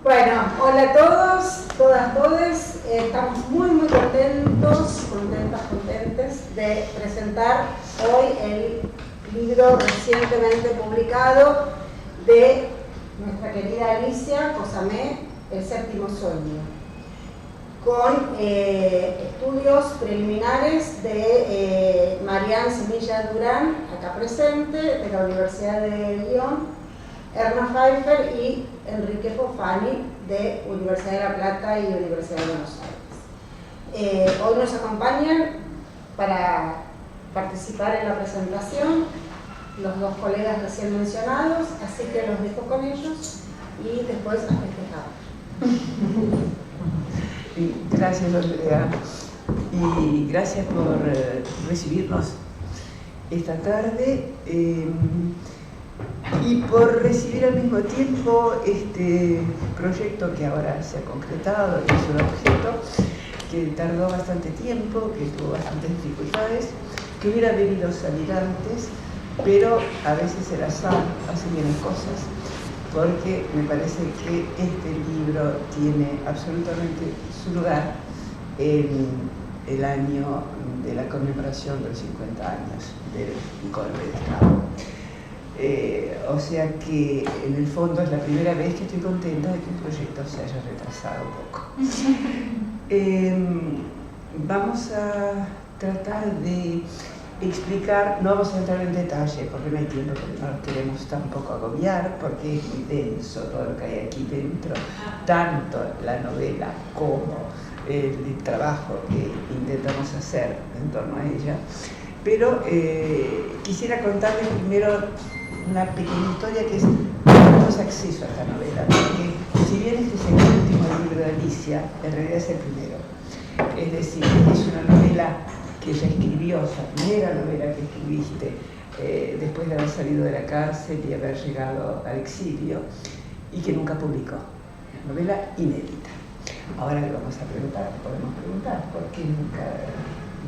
Bueno, hola a todos, todas, todes. Estamos muy contentas de presentar hoy el libro recientemente publicado de nuestra querida Alicia Cosamé, El séptimo sueño, con estudios preliminares de Marianne Semilla Durán, acá presente, de la Universidad de Lyon, Erna Pfeiffer y Enrique Fofani de Universidad de La Plata y Universidad de Buenos Aires. Hoy nos acompañan para participar en la presentación los dos colegas recién mencionados, así que los dejo con ellos y después a festejar. Gracias, Andrea, y gracias por recibirnos esta tarde y por recibir al mismo tiempo este proyecto que ahora se ha concretado, que es un objeto que tardó bastante tiempo, que tuvo bastantes dificultades, que hubiera debido salir antes, pero a veces el azar hace bien las cosas, porque me parece que este libro tiene absolutamente su lugar en el año de la conmemoración de los 50 años del golpe de Estado. O sea que en el fondo es la primera vez que estoy contenta de que un proyecto se haya retrasado un poco. Vamos a tratar de explicar, no vamos a entrar en detalle porque no hay tiempo, porque no nos queremos tampoco agobiar, porque es muy denso todo lo que hay aquí dentro, tanto la novela como el trabajo que intentamos hacer en torno a ella. Pero quisiera contarles primero una pequeña historia que es tenemos acceso a esta novela, porque si bien este es el último libro de Alicia, en realidad es el primero. Es decir, es una novela que ella escribió, la primera novela que escribiste después de haber salido de la cárcel y haber llegado al exilio, y que nunca publicó. Una novela inédita. Ahora le vamos a preguntar, podemos preguntar, ¿por qué nunca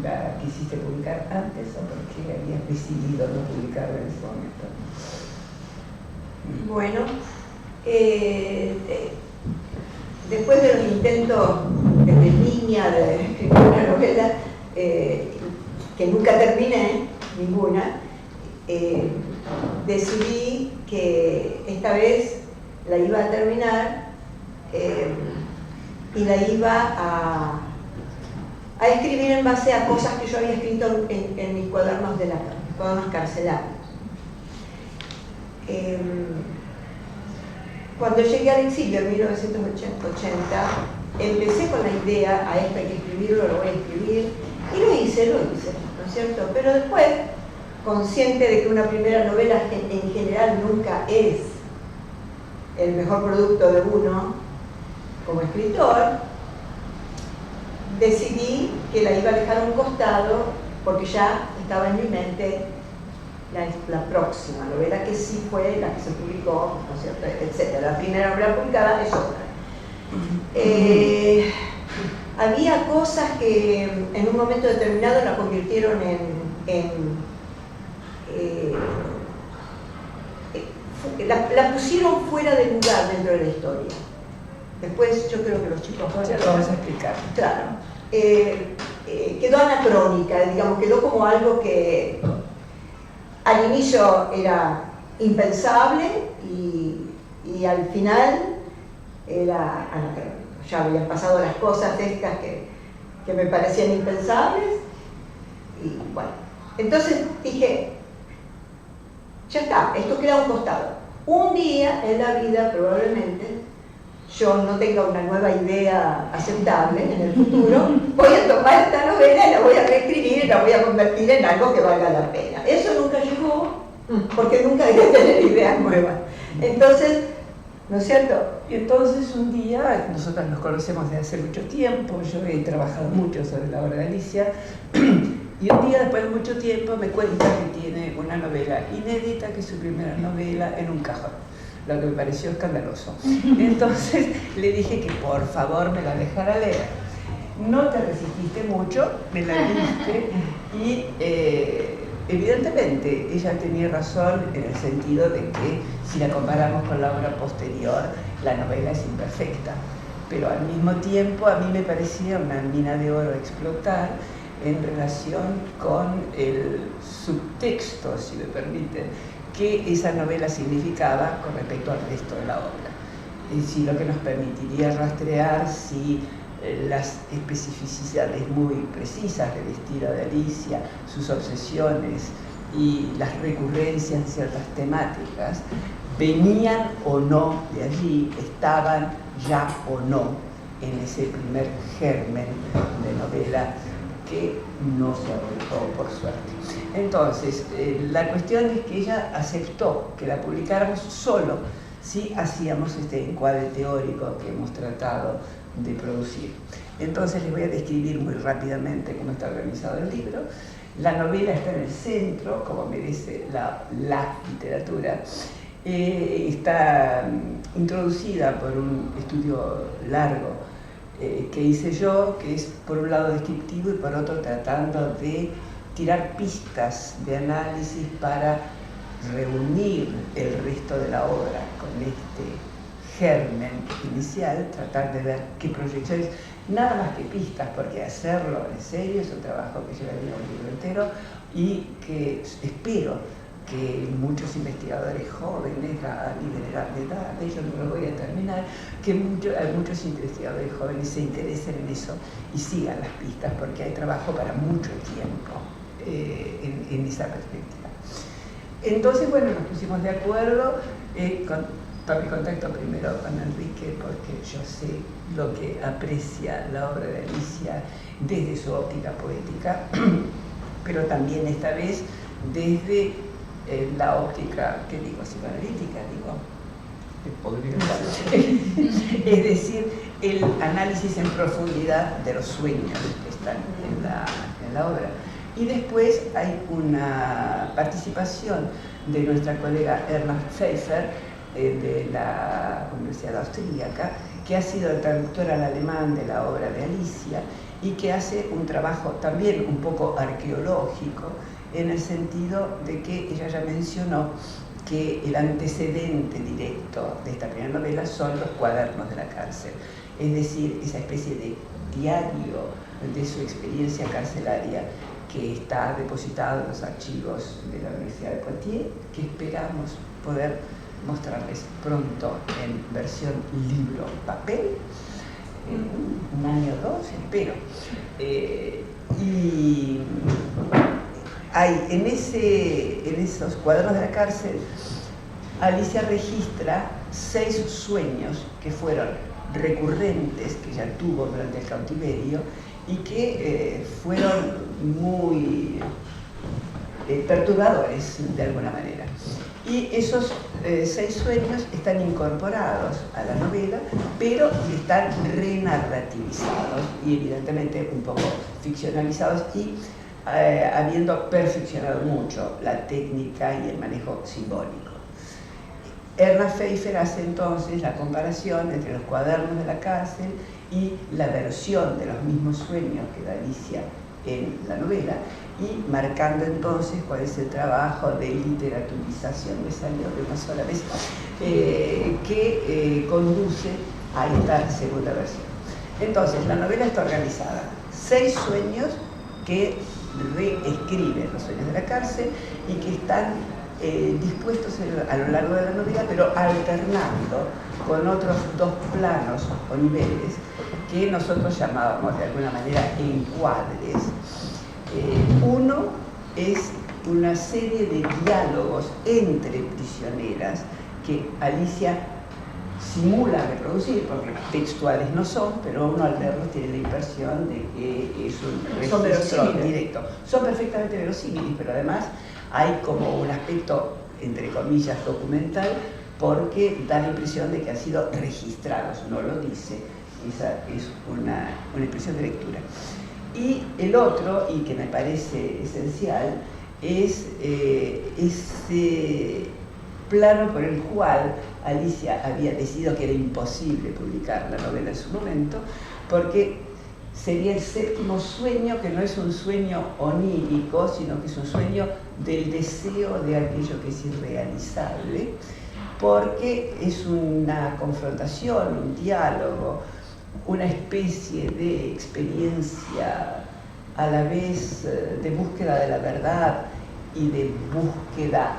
la quisiste publicar antes o por qué habías decidido no publicarla en ese momento? Bueno, después de los intentos desde niña de escribir una novela que nunca terminé, ninguna, decidí que esta vez la iba a terminar y la iba a escribir en base a cosas que yo había escrito en mis cuadernos mis cuadernos carcelarios. Cuando llegué al exilio en 1980, empecé con la idea, a esto hay que escribirlo, lo voy a escribir, y lo hice, ¿no es cierto? Pero después, consciente de que una primera novela en general nunca es el mejor producto de uno como escritor, decidí que la iba a dejar a un costado porque ya estaba en mi mente la próxima novela, que sí fue la que se publicó, ¿no es cierto?, etc. La primera novela publicada es otra. Había cosas que en un momento determinado la convirtieron la pusieron fuera de lugar dentro de la historia. Después yo creo que los chicos vamos a explicar. Claro. Quedó anacrónica, digamos, quedó como algo que al inicio era impensable y al final era anacrónico. Ya habían pasado las cosas estas que me parecían impensables y bueno, entonces dije, ya está, esto queda a un costado. Un día en la vida probablemente yo no tenga una nueva idea aceptable en el futuro, voy a tomar esta novela y la voy a reescribir y la voy a convertir en algo que valga la pena. Eso nunca llegó, porque nunca dejé de tener ideas nuevas. Entonces, ¿no es cierto? Y entonces un día, nosotros nos conocemos desde hace mucho tiempo, yo he trabajado mucho sobre la obra de Alicia, y un día después de mucho tiempo me cuenta que tiene una novela inédita, que es su primera novela, en un cajón, lo que me pareció escandaloso. Entonces le dije que por favor me la dejara leer. No te resististe mucho, me la diste y evidentemente ella tenía razón en el sentido de que si la comparamos con la obra posterior, la novela es imperfecta, pero al mismo tiempo a mí me parecía una mina de oro a explotar en relación con el subtexto, si me permiten, que esa novela significaba con respecto al resto de la obra. Es decir, lo que nos permitiría rastrear si las especificidades muy precisas del estilo de Alicia, sus obsesiones y las recurrencias en ciertas temáticas, venían o no de allí, estaban ya o no en ese primer germen de novela que no se agotó, por suerte. Entonces, la cuestión es que ella aceptó que la publicáramos solo si hacíamos este encuadre teórico que hemos tratado de producir. Entonces les voy a describir muy rápidamente cómo está organizado el libro. La novela está en el centro, como merece la literatura. Está introducida por un estudio largo que hice yo, que es por un lado descriptivo y por otro tratando de tirar pistas de análisis para reunir el resto de la obra con este germen inicial, tratar de ver qué proyecciones, nada más que pistas, porque hacerlo en serio es un trabajo que llevaría un libro entero y que espero que muchos investigadores jóvenes, a mi edad, yo no lo voy a terminar, que muchos investigadores jóvenes se interesen en eso y sigan las pistas, porque hay trabajo para mucho tiempo en esa perspectiva. Entonces, bueno, nos pusimos de acuerdo, tomé contacto primero con Enrique porque yo sé lo que aprecia la obra de Alicia desde su óptica poética, pero también esta vez desde la óptica, ¿qué digo? Psicoanalítica, es decir, el análisis en profundidad de los sueños que están en la obra. Y después hay una participación de nuestra colega Erna Pfeiffer de la Universidad Austríaca, que ha sido traductora al alemán de la obra de Alicia y que hace un trabajo también un poco arqueológico, en el sentido de que ella ya mencionó que el antecedente directo de esta primera novela son los cuadernos de la cárcel, es decir, esa especie de diario de su experiencia carcelaria que está depositado en los archivos de la Universidad de Poitiers, que esperamos poder mostrarles pronto en versión libro-papel, en un año o dos, espero. Y hay en esos cuadernos de la cárcel, Alicia registra 6 sueños que fueron recurrentes, que ella tuvo durante el cautiverio y que fueron muy perturbadores de alguna manera. Y esos 6 sueños están incorporados a la novela, pero están renarrativizados y evidentemente un poco ficcionalizados y habiendo perfeccionado mucho la técnica y el manejo simbólico. Erna Pfeiffer hace entonces la comparación entre los cuadernos de la cárcel y la versión de los mismos sueños que da Alicia en la novela, y marcando entonces cuál es el trabajo de literaturización, me salió de una sola vez, que conduce a esta segunda versión. Entonces, la novela está organizada, 6 sueños que reescriben los sueños de la cárcel y que están dispuestos a lo largo de la novela, pero alternando con otros 2 planos o niveles que nosotros llamábamos de alguna manera encuadres. Uno es una serie de diálogos entre prisioneras que Alicia simula reproducir, porque textuales no son, pero uno al verlos tiene la impresión de que es un registro directo. Son perfectamente verosímiles, pero además hay como un aspecto, entre comillas, documental, porque da la impresión de que han sido registrados, no lo dice, esa es una expresión de lectura. Y el otro, y que me parece esencial, es ese plano por el cual Alicia había decidido que era imposible publicar la novela en su momento, porque sería el séptimo sueño, que no es un sueño onírico, sino que es un sueño del deseo de aquello que es irrealizable, porque es una confrontación, un diálogo, una especie de experiencia a la vez de búsqueda de la verdad y de búsqueda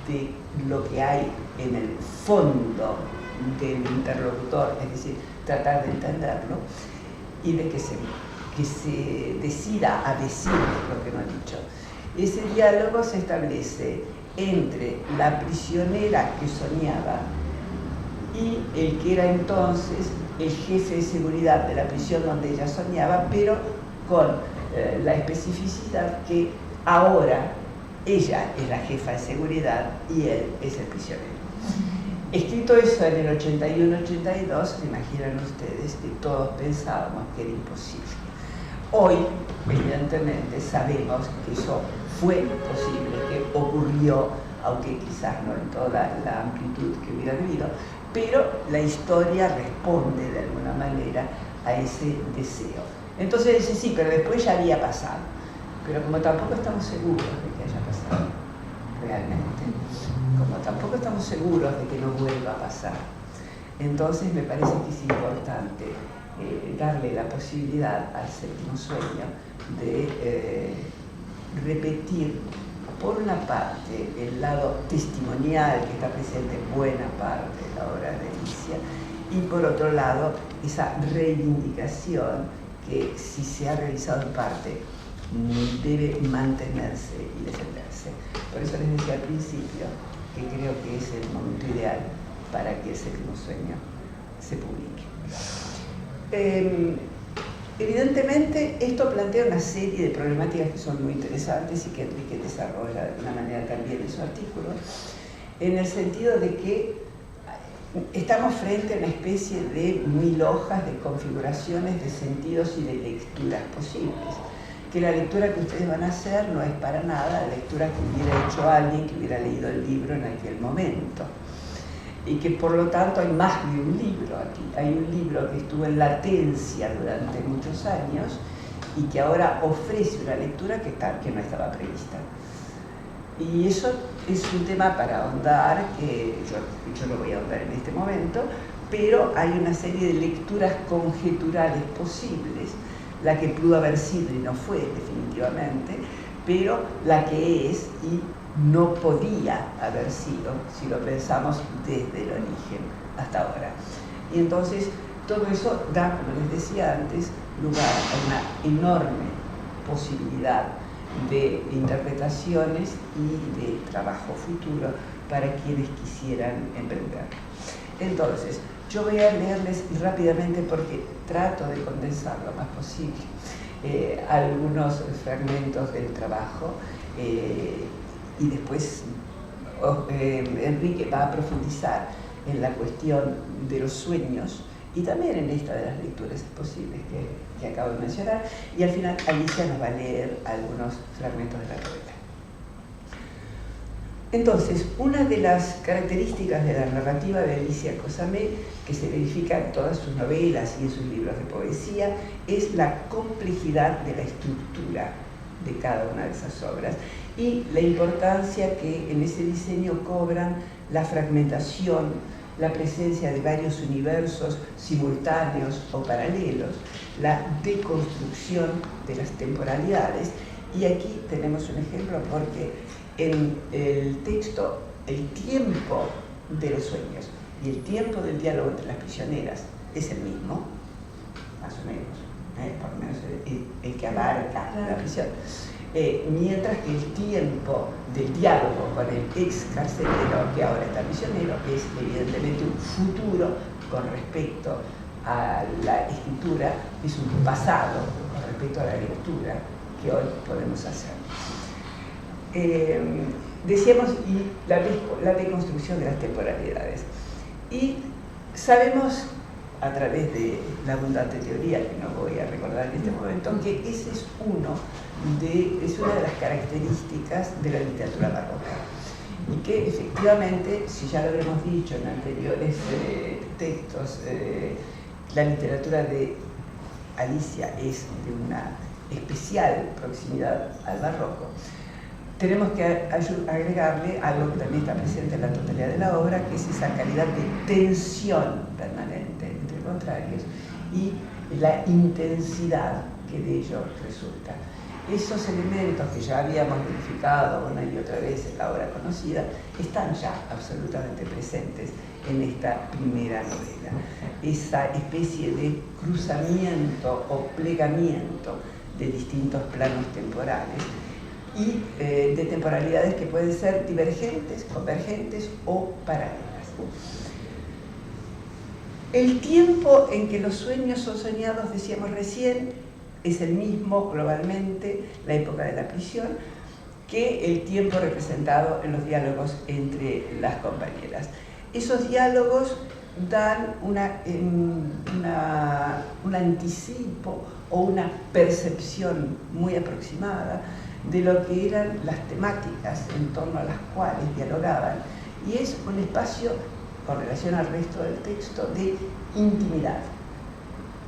de lo que hay en el fondo del interlocutor, es decir, tratar de entenderlo y de que se decida a decir lo que no ha dicho. Ese diálogo se establece entre la prisionera que soñaba y el que era entonces el jefe de seguridad de la prisión donde ella soñaba, pero con la especificidad que ahora ella es la jefa de seguridad y él es el prisionero. Escrito eso en el 81-82, se imaginan ustedes que todos pensábamos que era imposible. Hoy, evidentemente, sabemos que eso fue posible, que ocurrió, aunque quizás no en toda la amplitud que hubiera debido, pero la historia responde de alguna manera a ese deseo. Entonces dice, sí, pero después ya había pasado. Pero como tampoco estamos seguros de que haya pasado realmente, como tampoco estamos seguros de que no vuelva a pasar, entonces me parece que es importante darle la posibilidad al séptimo sueño de repetir, por una parte, el lado testimonial que está presente en buena parte de la obra de Alicia, y por otro lado, esa reivindicación que, si se ha realizado en parte, debe mantenerse y defenderse. Por eso les decía al principio que creo que es el momento ideal para que el séptimo sueño se publique. Evidentemente, esto plantea una serie de problemáticas que son muy interesantes y que Enrique desarrolla de una manera también en su artículo, en el sentido de que estamos frente a una especie de 1000 hojas de configuraciones de sentidos y de lecturas posibles. Que la lectura que ustedes van a hacer no es para nada la lectura que hubiera hecho alguien que hubiera leído el libro en aquel momento. Y que por lo tanto hay más de un libro aquí. Hay un libro que estuvo en latencia durante muchos años y que ahora ofrece una lectura que no estaba prevista. Y eso es un tema para ahondar, que yo no voy a ahondar en este momento, pero hay una serie de lecturas conjeturales posibles, la que pudo haber sido y no fue definitivamente, pero la que es y no podía haber sido, si lo pensamos desde el origen hasta ahora. Y entonces todo eso da, como les decía antes, lugar a una enorme posibilidad de interpretaciones y de trabajo futuro para quienes quisieran emprender. Entonces, yo voy a leerles rápidamente, porque trato de condensar lo más posible, algunos fragmentos del trabajo, y después Enrique va a profundizar en la cuestión de los sueños y también en esta de las lecturas posibles que acabo de mencionar, y al final Alicia nos va a leer algunos fragmentos de la novela. Entonces, una de las características de la narrativa de Alicia Cosamé, que se verifica en todas sus novelas y en sus libros de poesía, es la complejidad de la estructura de cada una de esas obras y la importancia que en ese diseño cobran la fragmentación, la presencia de varios universos simultáneos o paralelos, la deconstrucción de las temporalidades. Y aquí tenemos un ejemplo, porque en el texto el tiempo de los sueños y el tiempo del diálogo entre las prisioneras es el mismo, más o menos, por lo menos el que abarca la prisión. Mientras que el tiempo del diálogo con el ex carcelero, que ahora está prisionero, es evidentemente un futuro con respecto a la escritura, es un pasado con respecto a la lectura que hoy podemos hacer. Decíamos, y la deconstrucción de las temporalidades. Y sabemos, a través de la abundante teoría, que no voy a recordar en este momento, que ese es una de las características de la literatura barroca. Y que efectivamente, si ya lo habremos dicho en anteriores textos, la literatura de Alicia es de una especial proximidad al barroco, tenemos que agregarle algo que también está presente en la totalidad de la obra, que es esa calidad de tensión permanente entre contrarios y la intensidad que de ello resulta. Esos elementos que ya habíamos verificado una y otra vez en la obra conocida están ya absolutamente presentes en esta primera novela. Esa especie de cruzamiento o plegamiento de distintos planos temporales y de temporalidades que pueden ser divergentes, convergentes o paralelas. El tiempo en que los sueños son soñados, decíamos recién, es el mismo globalmente, la época de la prisión, que el tiempo representado en los diálogos entre las compañeras. Esos diálogos dan un anticipo o una percepción muy aproximada de lo que eran las temáticas en torno a las cuales dialogaban, y es un espacio, con relación al resto del texto, de intimidad.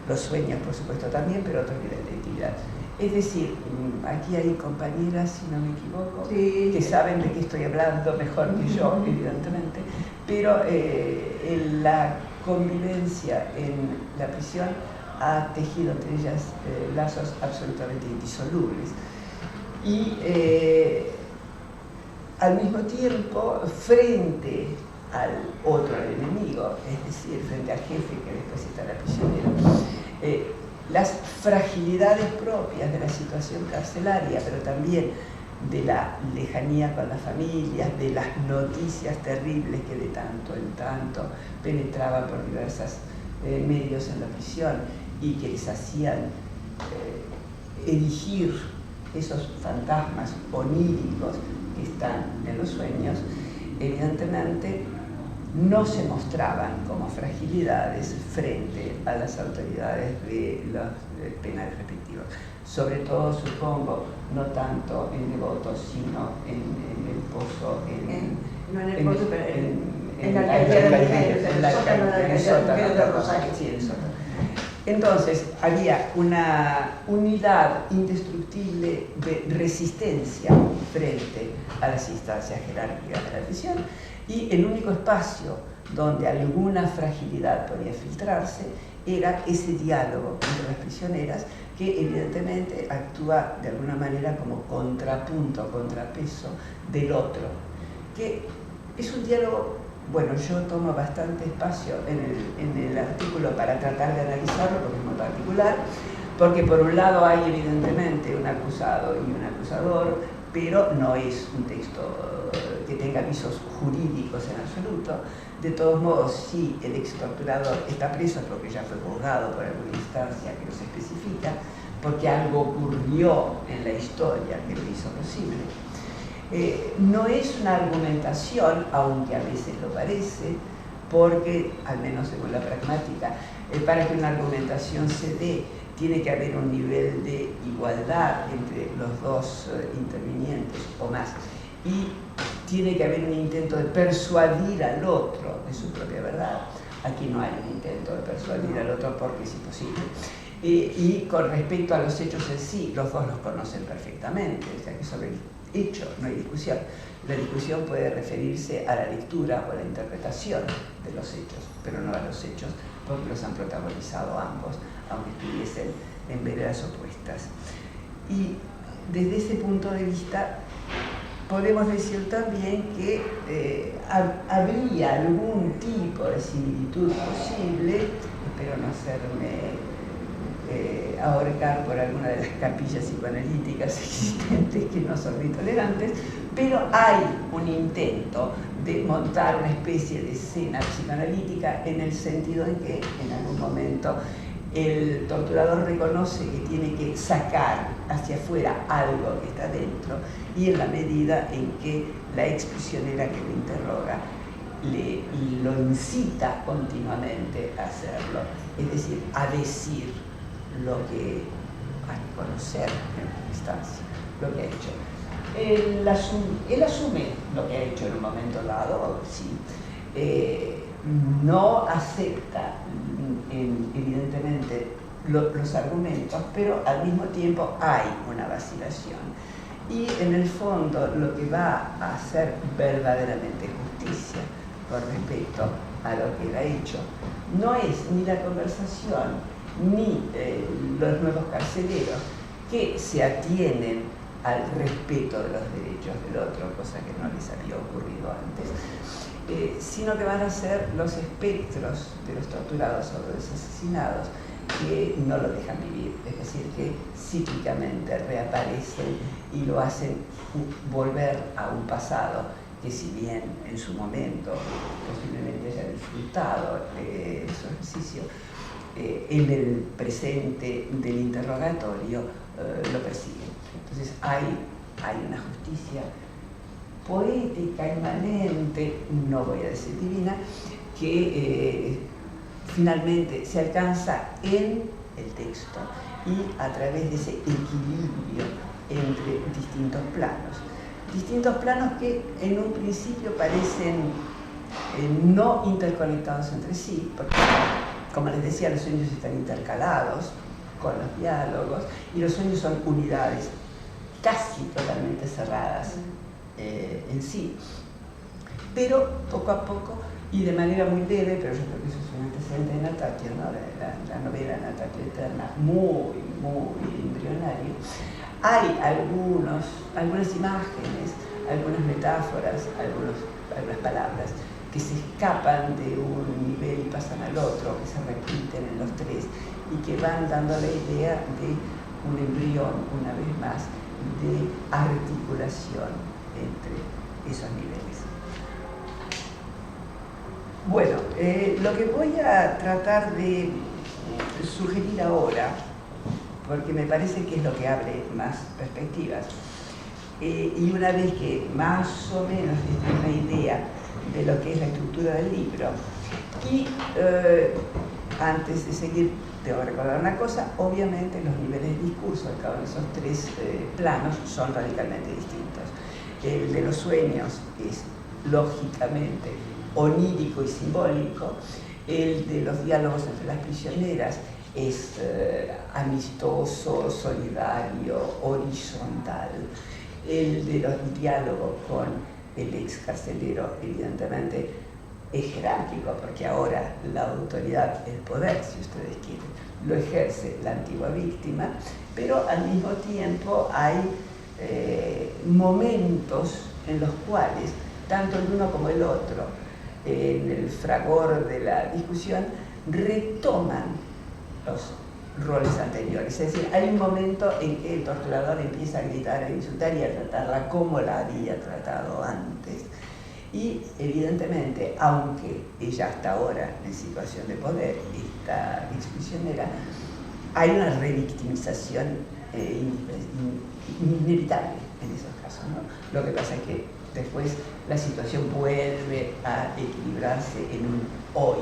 Los sueños, por supuesto, también, pero otro nivel de intimidad. Es decir, aquí hay compañeras, si no me equivoco, sí, que saben de qué estoy hablando mejor que yo, evidentemente, pero la convivencia en la prisión ha tejido entre ellas lazos absolutamente indisolubles. Y al mismo tiempo, frente al otro, al enemigo, es decir, frente al jefe que después está la prisionera, las fragilidades propias de la situación carcelaria, pero también de la lejanía con las familias, de las noticias terribles que de tanto en tanto penetraban por diversos medios en la prisión y que les hacían erigir esos fantasmas oníricos que están en los sueños, evidentemente no se mostraban como fragilidades frente a las autoridades de los penales respectivos. Sobre todo, supongo, no tanto en Devoto, sino en el pozo, no en el pozo, pero en la alcaldía de mujeres, en el sótano de Rosario. Sí, el sótano. Entonces, había una unidad indestructible de resistencia frente a las instancias jerárquicas de la prisión, y el único espacio donde alguna fragilidad podía filtrarse era ese diálogo entre las prisioneras, que evidentemente actúa de alguna manera como contrapunto, contrapeso del otro, que es un diálogo. Bueno, yo tomo bastante espacio en el artículo para tratar de analizarlo, porque es muy particular, porque por un lado hay evidentemente un acusado y un acusador, pero no es un texto que tenga visos jurídicos en absoluto. De todos modos, si el ex torturador está preso es porque ya fue juzgado por alguna instancia que los especifica, porque algo ocurrió en la historia que lo hizo posible. No es una argumentación, aunque a veces lo parece, porque, al menos según la pragmática, para que una argumentación se dé, tiene que haber un nivel de igualdad entre los dos intervinientes o más, y tiene que haber un intento de persuadir al otro de su propia verdad. Aquí no hay un intento de persuadir al otro porque es imposible. Y con respecto a los hechos en sí, los dos los conocen perfectamente, o sea que sobre el hecho no hay discusión. La discusión puede referirse a la lectura o a la interpretación de los hechos, pero no a los hechos, porque los han protagonizado ambos, aunque estuviesen en veredas opuestas. Y desde ese punto de vista podemos decir también que habría algún tipo de similitud posible, espero no hacerme ahorcar por alguna de las capillas psicoanalíticas existentes que no son muy tolerantes, pero hay un intento de montar una especie de escena psicoanalítica, en el sentido de que en algún momento el torturador reconoce que tiene que sacar hacia afuera algo que está dentro, y en la medida en que la ex prisionera que lo interroga lo incita continuamente a hacerlo, es decir, a decir lo que, a conocer en última instancia lo que ha hecho. Él asume lo que ha hecho en un momento dado, sí. No acepta evidentemente los argumentos, pero al mismo tiempo hay una vacilación. Y en el fondo lo que va a hacer verdaderamente justicia con respecto a lo que él ha hecho no es ni la conversación ni los nuevos carceleros que se atienen al respeto de los derechos del otro, cosa que no les había ocurrido antes, sino que van a ser los espectros de los torturados o de los asesinados que no lo dejan vivir, es decir, que cíclicamente reaparecen y lo hacen volver a un pasado que, si bien en su momento posiblemente haya disfrutado su ejercicio, en el presente del interrogatorio lo persiguen. Entonces hay una justicia poética, inmanente, no voy a decir divina, que finalmente se alcanza en el texto y a través de ese equilibrio entre distintos planos que en un principio parecen no interconectados entre sí, porque, como les decía, los sueños están intercalados con los diálogos y los sueños son unidades casi totalmente cerradas en sí, pero poco a poco y de manera muy leve, pero yo creo que eso es un antecedente de Natatio, ¿no? la novela Natatio Eterna, muy embrionario. Hay algunas imágenes, algunas metáforas, algunas palabras que se escapan de un nivel y pasan al otro, que se repiten en los tres y que van dando la idea de un embrión, una vez más, de articulación entre esos niveles. Bueno, lo que voy a tratar de sugerir ahora, porque me parece que es lo que abre más perspectivas, y una vez que más o menos tengo una idea de lo que es la estructura del libro, y antes de seguir tengo que recordar una cosa: obviamente los niveles de discurso de cada uno de esos tres planos son radicalmente distintos. El de los sueños es lógicamente onírico y simbólico, el de los diálogos entre las prisioneras es amistoso, solidario, horizontal, el de los diálogos con el ex carcelero evidentemente es jerárquico, porque ahora la autoridad, el poder, si ustedes quieren, lo ejerce la antigua víctima, pero al mismo tiempo hay momentos en los cuales tanto el uno como el otro, en el fragor de la discusión, retoman los roles anteriores. Es decir, hay un momento en que el torturador empieza a gritar, a insultar y a tratarla como la había tratado antes. Y evidentemente, aunque ella hasta ahora en situación de poder, esta ex prisionera, hay una revictimización inevitable en esos casos, ¿no? Lo que pasa es que después la situación vuelve a equilibrarse en un hoy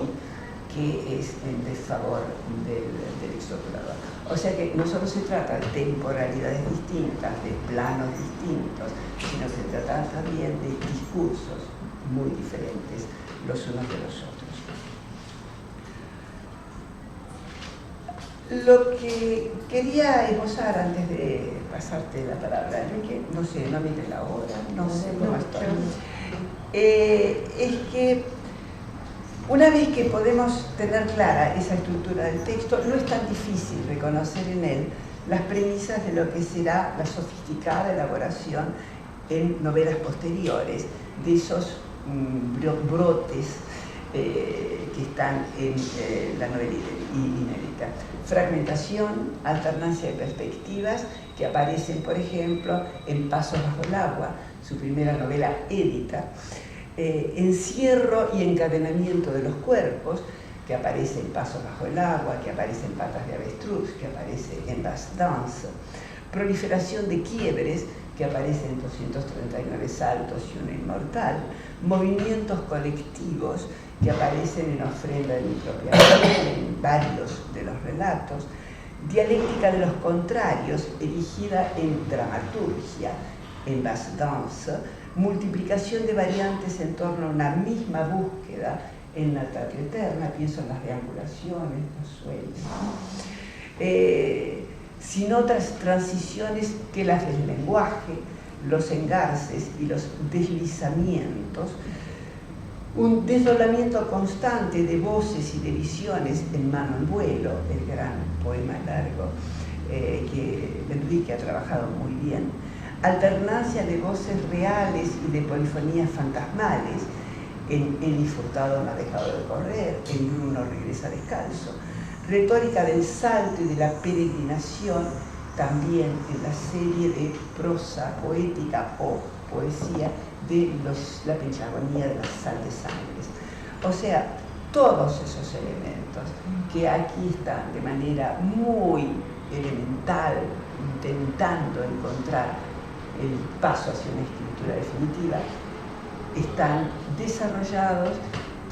que es en desfavor del ex torturador. O sea que no solo se trata de temporalidades distintas, de planos distintos, sino que se trata también de discursos muy diferentes los unos de los otros. Lo que quería esbozar antes de pasarte la palabra, Enrique, no sé, no mire la hora, no sé cómo estoy, es que una vez que podemos tener clara esa estructura del texto, no es tan difícil reconocer en él las premisas de lo que será la sofisticada elaboración en novelas posteriores de esos brotes que están en la novela inédita. Fragmentación, alternancia de perspectivas, que aparecen, por ejemplo, en Pasos bajo el agua, su primera novela édita. Encierro y encadenamiento de los cuerpos, que aparece en Pasos bajo el agua, que aparece en Patas de avestruz, que aparece en Las Danses. Proliferación de quiebres, que aparece en 239 saltos y una inmortal. Movimientos colectivos, que aparecen en Ofrenda de mi propia vida, en varios de los relatos. Dialéctica de los contrarios, erigida en dramaturgia, en Las Danses. Multiplicación de variantes en torno a una misma búsqueda en Natatio Eterna, pienso en las deambulaciones, los sueños. sin otras transiciones que las del lenguaje, los engarces y los deslizamientos, un desdoblamiento constante de voces y de visiones en Mano en vuelo, el gran poema largo que Enrique ha trabajado muy bien, alternancia de voces reales y de polifonías fantasmales, en El Furtado no ha dejado de correr, en Bruno regresa descalzo, retórica del salto y de la peregrinación, también en la serie de prosa poética o poesía de la Penchagonía de las Sal de Sangres. O sea, todos esos elementos que aquí están de manera muy elemental, intentando encontrar el paso hacia una escritura definitiva, están desarrollados,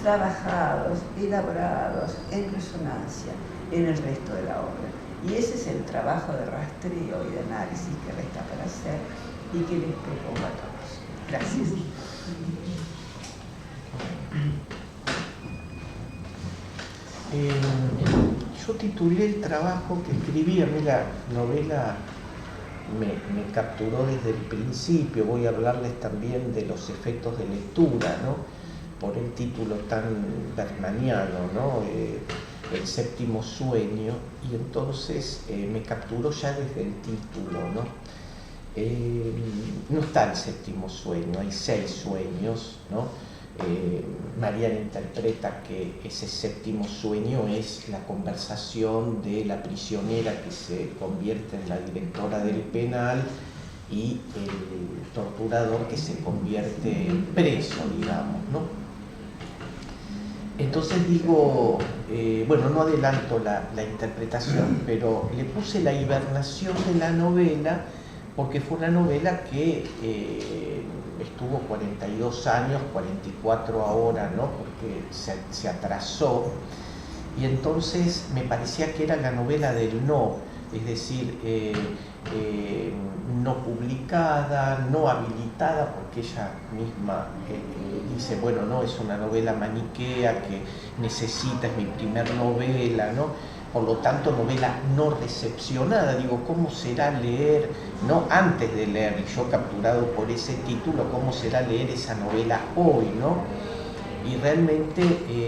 trabajados, elaborados en resonancia en el resto de la obra. Y ese es el trabajo de rastreo y de análisis que resta para hacer y que les propongo a todos. Gracias. Yo titulé el trabajo que escribí, a mí la novela me capturó desde el principio. Voy a hablarles también de los efectos de lectura, ¿no? Por el título tan bermaniano, ¿no? El séptimo sueño, y entonces me capturó ya desde el título, ¿no? No está el séptimo sueño, hay 6 sueños, ¿no? Mariana interpreta que ese séptimo sueño es la conversación de la prisionera que se convierte en la directora del penal y el torturador que se convierte en preso, digamos, ¿no? Entonces digo, bueno, no adelanto la interpretación, pero le puse la hibernación de la novela porque fue una novela que estuvo 42 años, 44 ahora, ¿no? Porque se atrasó, y entonces me parecía que era la novela del no, es decir, no publicada, no habilitada, porque ella misma dice, bueno, no, es una novela maniquea que necesita, es mi primer novela, ¿no? Por lo tanto, novela no recepcionada. Digo, ¿cómo será leer, no antes de leer, y yo capturado por ese título, cómo será leer esa novela hoy, ¿no? Y realmente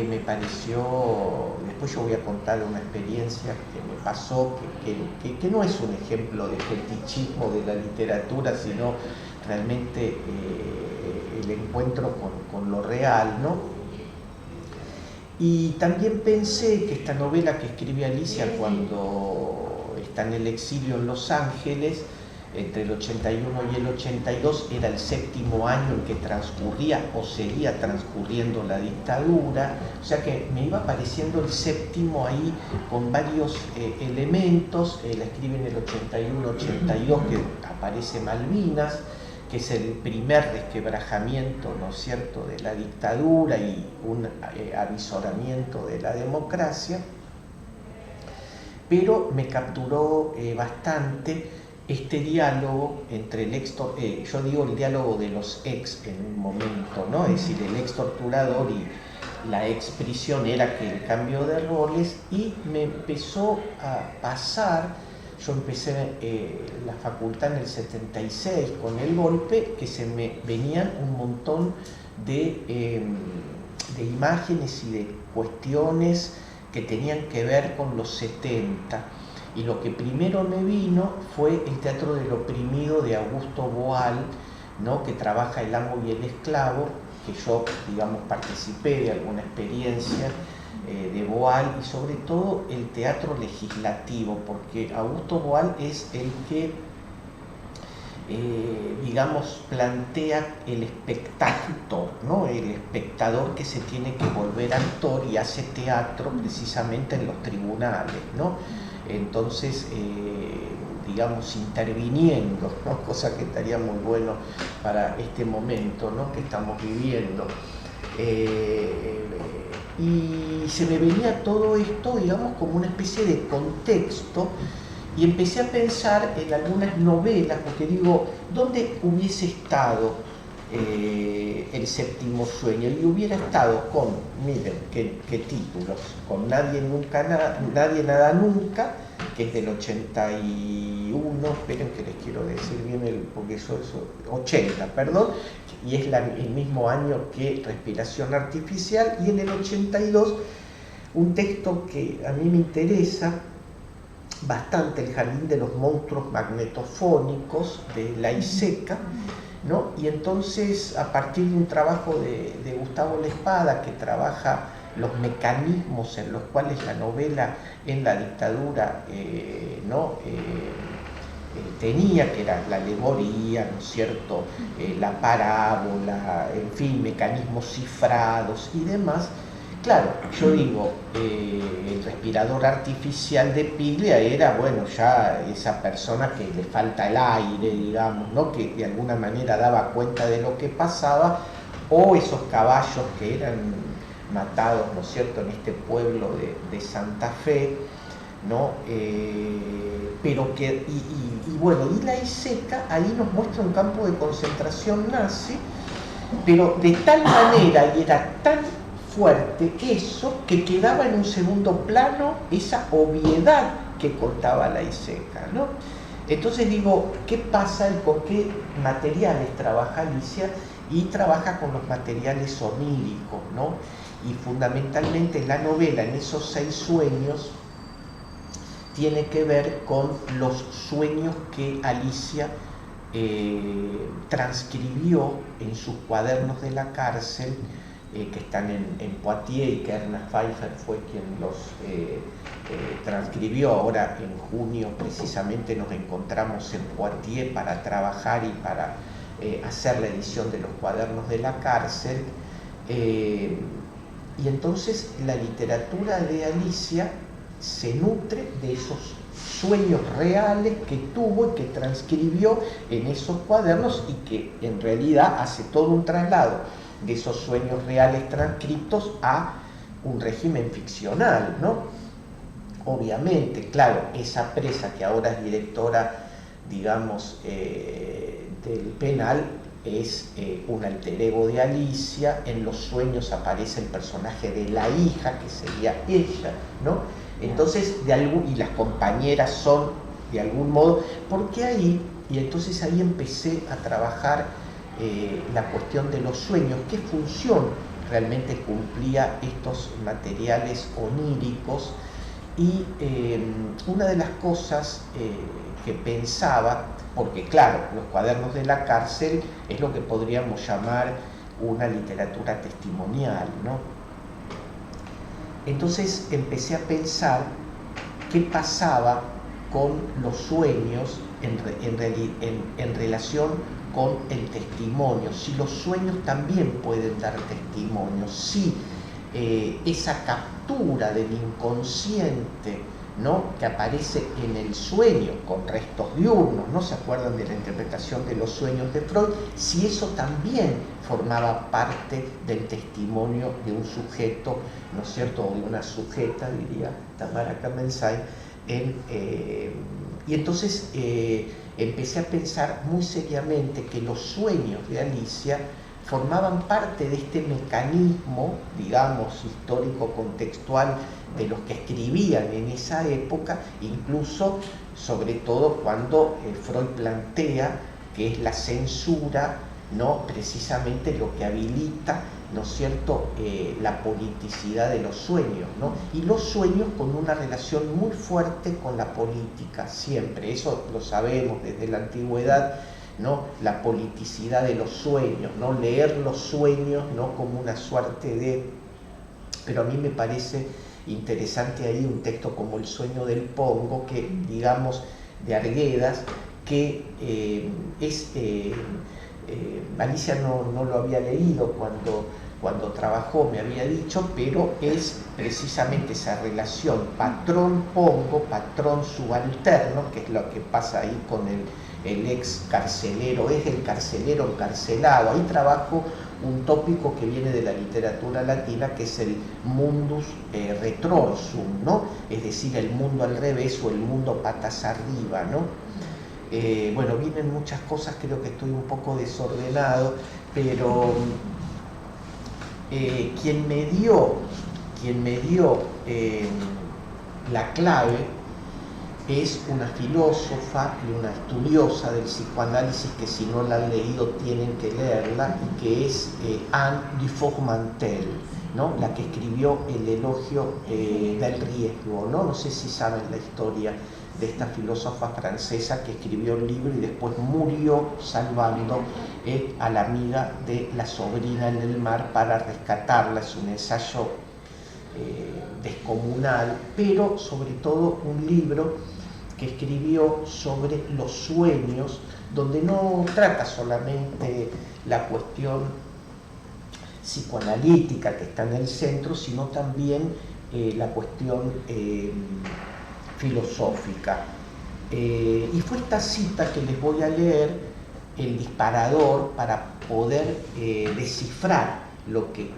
me pareció, después yo voy a contar una experiencia que me pasó, que no es un ejemplo de fetichismo de la literatura, sino realmente el encuentro con lo real, ¿no? Y también pensé que esta novela que escribe Alicia cuando está en el exilio en Los Ángeles, entre el 81 y el 82, era el 7º año en que transcurría o seguía transcurriendo la dictadura, o sea que me iba apareciendo el 7º ahí con varios elementos. La escribe en el 81-82 que aparece Malvinas, que es el primer resquebrajamiento, ¿no es cierto?, de la dictadura y un avisoramiento de la democracia, pero me capturó bastante este diálogo entre el yo digo el diálogo de los ex en un momento, ¿no? Es decir, el ex torturador y la ex prisionera, que el cambio de roles, y me empezó a pasar. Yo empecé la facultad en el 76 con el golpe, que se me venían un montón de imágenes y de cuestiones que tenían que ver con los 70. Y lo que primero me vino fue el teatro del oprimido de Augusto Boal, ¿no? Que trabaja el amo y el esclavo, que yo, digamos, participé de alguna experiencia de Boal, y sobre todo el teatro legislativo, porque Augusto Boal es el que, digamos, plantea el espectactor, ¿no? El espectador que se tiene que volver actor y hace teatro precisamente en los tribunales, ¿no? Entonces, digamos, interviniendo, ¿no? Cosa que estaría muy bueno para este momento, ¿no?, que estamos viviendo. Y se me venía todo esto, digamos, como una especie de contexto, y empecé a pensar en algunas novelas, porque digo, ¿dónde hubiese estado el séptimo sueño? Y hubiera estado con, miren, qué títulos, con Nadie Nunca Nadie Nada Nunca, que es del 81, esperen que les quiero decir bien, porque eso 80, perdón, y es el mismo año que Respiración Artificial, y en el 82 un texto que a mí me interesa bastante, El Jardín de los Monstruos Magnetofónicos, de Laiseca, ¿no? Y entonces, a partir de un trabajo de Gustavo Lespada, que trabaja los mecanismos en los cuales la novela en la dictadura tenía, que era la alegoría, ¿no es cierto?, la parábola, en fin, mecanismos cifrados y demás. Claro, yo digo, el respirador artificial de Piglia era, bueno, ya esa persona que le falta el aire, digamos, ¿no?, que de alguna manera daba cuenta de lo que pasaba, o esos caballos que eran matados, ¿no es cierto?, en este pueblo de Santa Fe, ¿no? Pero que, bueno, y Laiseca ahí nos muestra un campo de concentración nazi, pero de tal manera y era tan fuerte eso que quedaba en un segundo plano esa obviedad que contaba Laiseca, ¿no? Entonces digo, ¿qué pasa y con qué materiales trabaja Alicia? Y trabaja con los materiales oníricos, ¿no? Y fundamentalmente la novela, en esos 6 sueños, tiene que ver con los sueños que Alicia transcribió en sus cuadernos de la cárcel, que están en Poitiers, y que Ernest Pfeiffer fue quien los transcribió. Ahora en junio precisamente nos encontramos en Poitiers para trabajar y para hacer la edición de los cuadernos de la cárcel. Y entonces la literatura de Alicia se nutre de esos sueños reales que tuvo y que transcribió en esos cuadernos, y que en realidad hace todo un traslado de esos sueños reales transcritos a un régimen ficcional, ¿no? Obviamente, claro, esa presa que ahora es directora, digamos, del penal, es un alter ego de Alicia. En los sueños aparece el personaje de la hija, que sería ella, ¿no? Entonces, y las compañeras son, de algún modo, porque ahí, y entonces ahí empecé a trabajar la cuestión de los sueños, qué función realmente cumplía estos materiales oníricos. Y una de las cosas que pensaba, porque claro, los cuadernos de la cárcel es lo que podríamos llamar una literatura testimonial, ¿no? Entonces empecé a pensar qué pasaba con los sueños en relación con el testimonio, si los sueños también pueden dar testimonio, si esa captura del inconsciente, ¿no?, que aparece en el sueño con restos diurnos, ¿no? ¿Se acuerdan de la interpretación de los sueños de Freud? Si eso también formaba parte del testimonio de un sujeto, ¿no es cierto?, o de una sujeta, diría Tamara Kamensay. Y entonces empecé a pensar muy seriamente que los sueños de Alicia formaban parte de este mecanismo, digamos, histórico-contextual de los que escribían en esa época, incluso, sobre todo, cuando Freud plantea que es la censura, ¿no?, precisamente lo que habilita, ¿no es cierto?, la politicidad de los sueños, ¿no? Y los sueños con una relación muy fuerte con la política, siempre, eso lo sabemos desde la antigüedad, ¿no?, la politicidad de los sueños, ¿no?, leer los sueños, ¿no?, como una suerte de... Pero a mí me parece interesante ahí un texto como El sueño del Pongo, que, digamos, de Arguedas, que Alicia no lo había leído cuando trabajó, me había dicho, pero es precisamente esa relación patrón-pongo, patrón subalterno, que es lo que pasa ahí con el ex carcelero, es el carcelero encarcelado. Ahí trabajo un tópico que viene de la literatura latina, que es el mundus retrorsum, ¿no? Es decir, el mundo al revés o el mundo patas arriba, ¿no? Bueno, vienen muchas cosas, creo que estoy un poco desordenado, pero quien me dio la clave es una filósofa y una estudiosa del psicoanálisis que si no la han leído tienen que leerla, y que es Anne Dufour-Mantel, ¿no? La que escribió El elogio del riesgo, ¿no? No sé si saben la historia de esta filósofa francesa que escribió el libro y después murió salvando a la amiga de la sobrina en el mar para rescatarla. Es un ensayo descomunal, pero sobre todo un libro que escribió sobre los sueños, donde no trata solamente la cuestión psicoanalítica que está en el centro, sino también la cuestión filosófica. Y fue esta cita que les voy a leer el disparador para poder descifrar lo que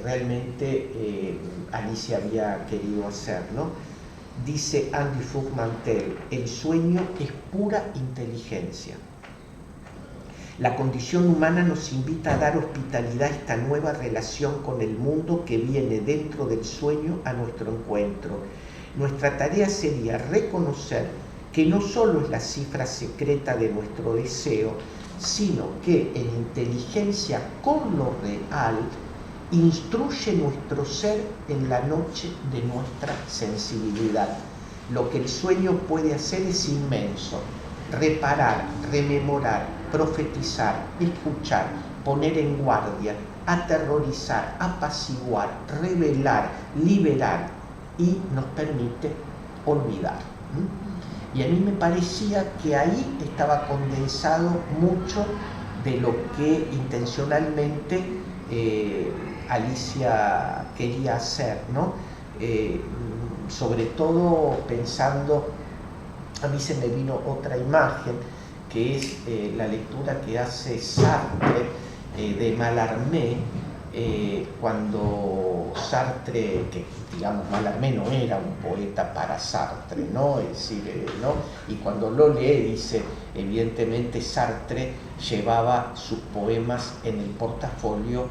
realmente Alicia había querido hacer, ¿no? Dice Anne Dufour-Mantel: el sueño es pura inteligencia. La condición humana nos invita a dar hospitalidad a esta nueva relación con el mundo que viene dentro del sueño a nuestro encuentro. Nuestra tarea sería reconocer que no solo es la cifra secreta de nuestro deseo, sino que en inteligencia con lo real instruye nuestro ser en la noche de nuestra sensibilidad. Lo que el sueño puede hacer es inmenso: reparar, rememorar, profetizar, escuchar, poner en guardia, aterrorizar, apaciguar, revelar, liberar, y nos permite olvidar. Y a mí me parecía que ahí estaba condensado mucho de lo que intencionalmente Alicia quería hacer, ¿no? Sobre todo pensando, a mí se me vino otra imagen, que es la lectura que hace Sartre de Mallarmé, cuando Sartre, que digamos Mallarmé no era un poeta para Sartre, ¿no? Es decir, ¿no? Y cuando lo lee dice, evidentemente Sartre llevaba sus poemas en el portafolio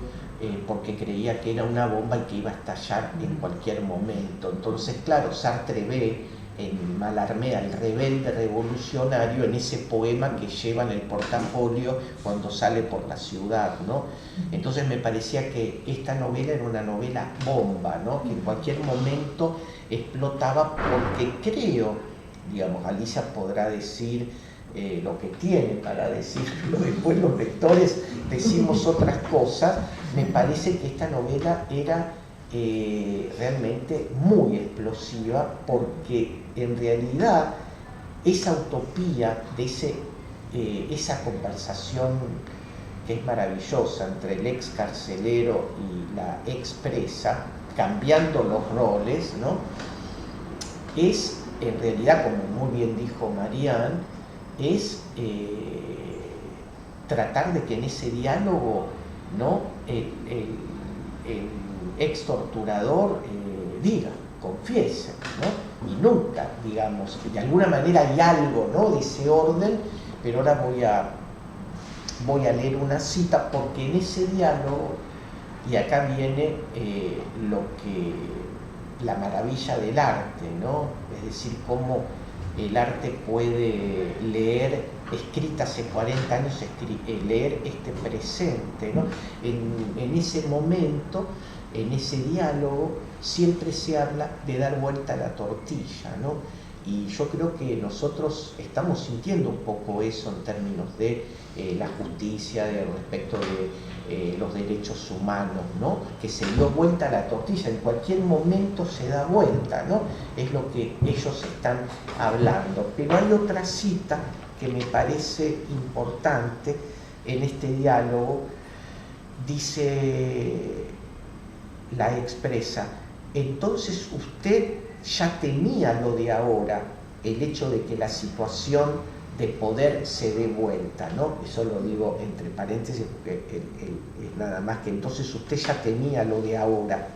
porque creía que era una bomba y que iba a estallar en cualquier momento. Entonces, claro, Sartre ve en Mallarmé al rebelde revolucionario en ese poema que lleva en el portafolio cuando sale por la ciudad, ¿no? Entonces me parecía que esta novela era una novela bomba, ¿no? Que en cualquier momento explotaba, porque creo, digamos, Alicia podrá decir lo que tiene para decirlo, después los lectores decimos otras cosas. Me parece que esta novela era realmente muy explosiva, porque en realidad esa utopía de esa conversación que es maravillosa entre el ex carcelero y la ex presa, cambiando los roles, ¿no? Es en realidad, como muy bien dijo Marianne, es tratar de que en ese diálogo, ¿no? el ex torturador diga, confiese, ¿no? Y nunca, digamos, de alguna manera hay algo, ¿no? De ese orden, pero ahora voy a leer una cita, porque en ese diálogo, y acá viene la maravilla del arte, ¿no? Es decir, cómo el arte puede leer, escrita hace 40 años, leer este presente, ¿no? En ese momento, en ese diálogo, siempre se habla de dar vuelta a la tortilla, ¿no? Y yo creo que nosotros estamos sintiendo un poco eso en términos de la justicia, respecto de los derechos humanos, ¿no? Que se dio vuelta a la tortilla, en cualquier momento se da vuelta, ¿no? Es lo que ellos están hablando. Pero hay otra cita que me parece importante en este diálogo. Dice la expresa: entonces usted ya temía lo de ahora, el hecho de que la situación de poder se dé vuelta, ¿no? Eso lo digo entre paréntesis porque es nada más que entonces usted ya temía lo de ahora,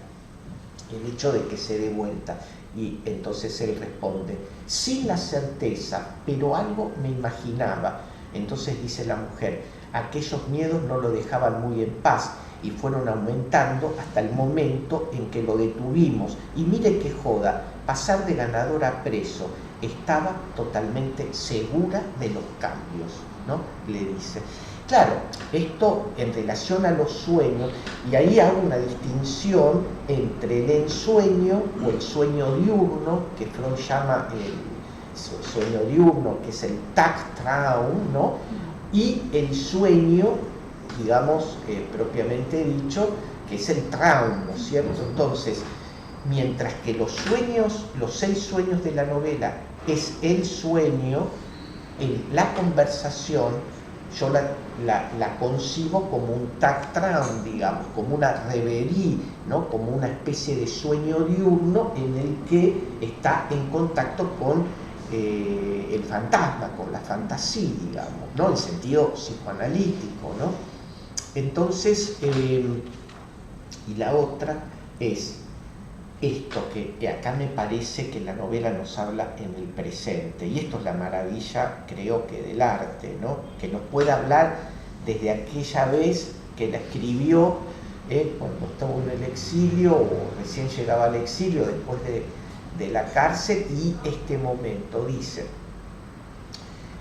el hecho de que se dé vuelta. Y entonces él responde: sin la certeza, pero algo me imaginaba. Entonces dice la mujer: aquellos miedos no lo dejaban muy en paz y fueron aumentando hasta el momento en que lo detuvimos. Y mire qué joda, pasar de ganador a preso. estaba totalmente segura de los cambios, ¿no? Le dice. Claro, esto en relación a los sueños, y ahí hago una distinción entre el ensueño o el sueño diurno, que Freud llama el sueño diurno, que es el Tagtraum, ¿no? Y el sueño, digamos, propiamente dicho, que es el Traum, ¿no es cierto? Entonces, mientras que los sueños, los 6 sueños de la novela, es el sueño, la conversación, yo la concibo como un Tagtraum, digamos, como una reverie, ¿no? Como una especie de sueño diurno en el que está en contacto con el fantasma, con la fantasía, digamos, ¿no? En sentido psicoanalítico, ¿no? Entonces, y la otra es esto que acá me parece que la novela nos habla en el presente, y esto es la maravilla, creo que del arte, ¿no? Que nos puede hablar desde aquella vez que la escribió, cuando estuvo en el exilio o recién llegaba al exilio después de la cárcel, y este momento. Dice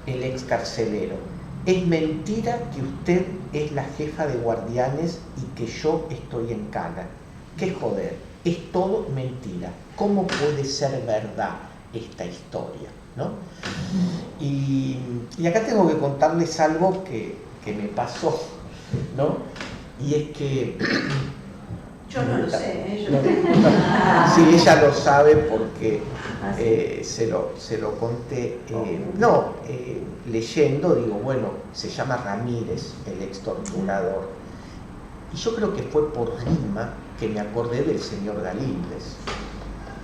el ex carcelero: es mentira que usted es la jefa de guardianes y que yo estoy en cana. ¡Qué joder! Es todo mentira. ¿Cómo puede ser verdad esta historia, ¿no? Y acá tengo que contarles algo que me pasó, ¿no? Y es que... Yo no lo sé, yo no, sí, ella lo sabe porque se lo conté. Leyendo, digo, bueno, se llama Ramírez, el ex torturador. Y yo creo que fue por rima que me acordé del señor Galíndez,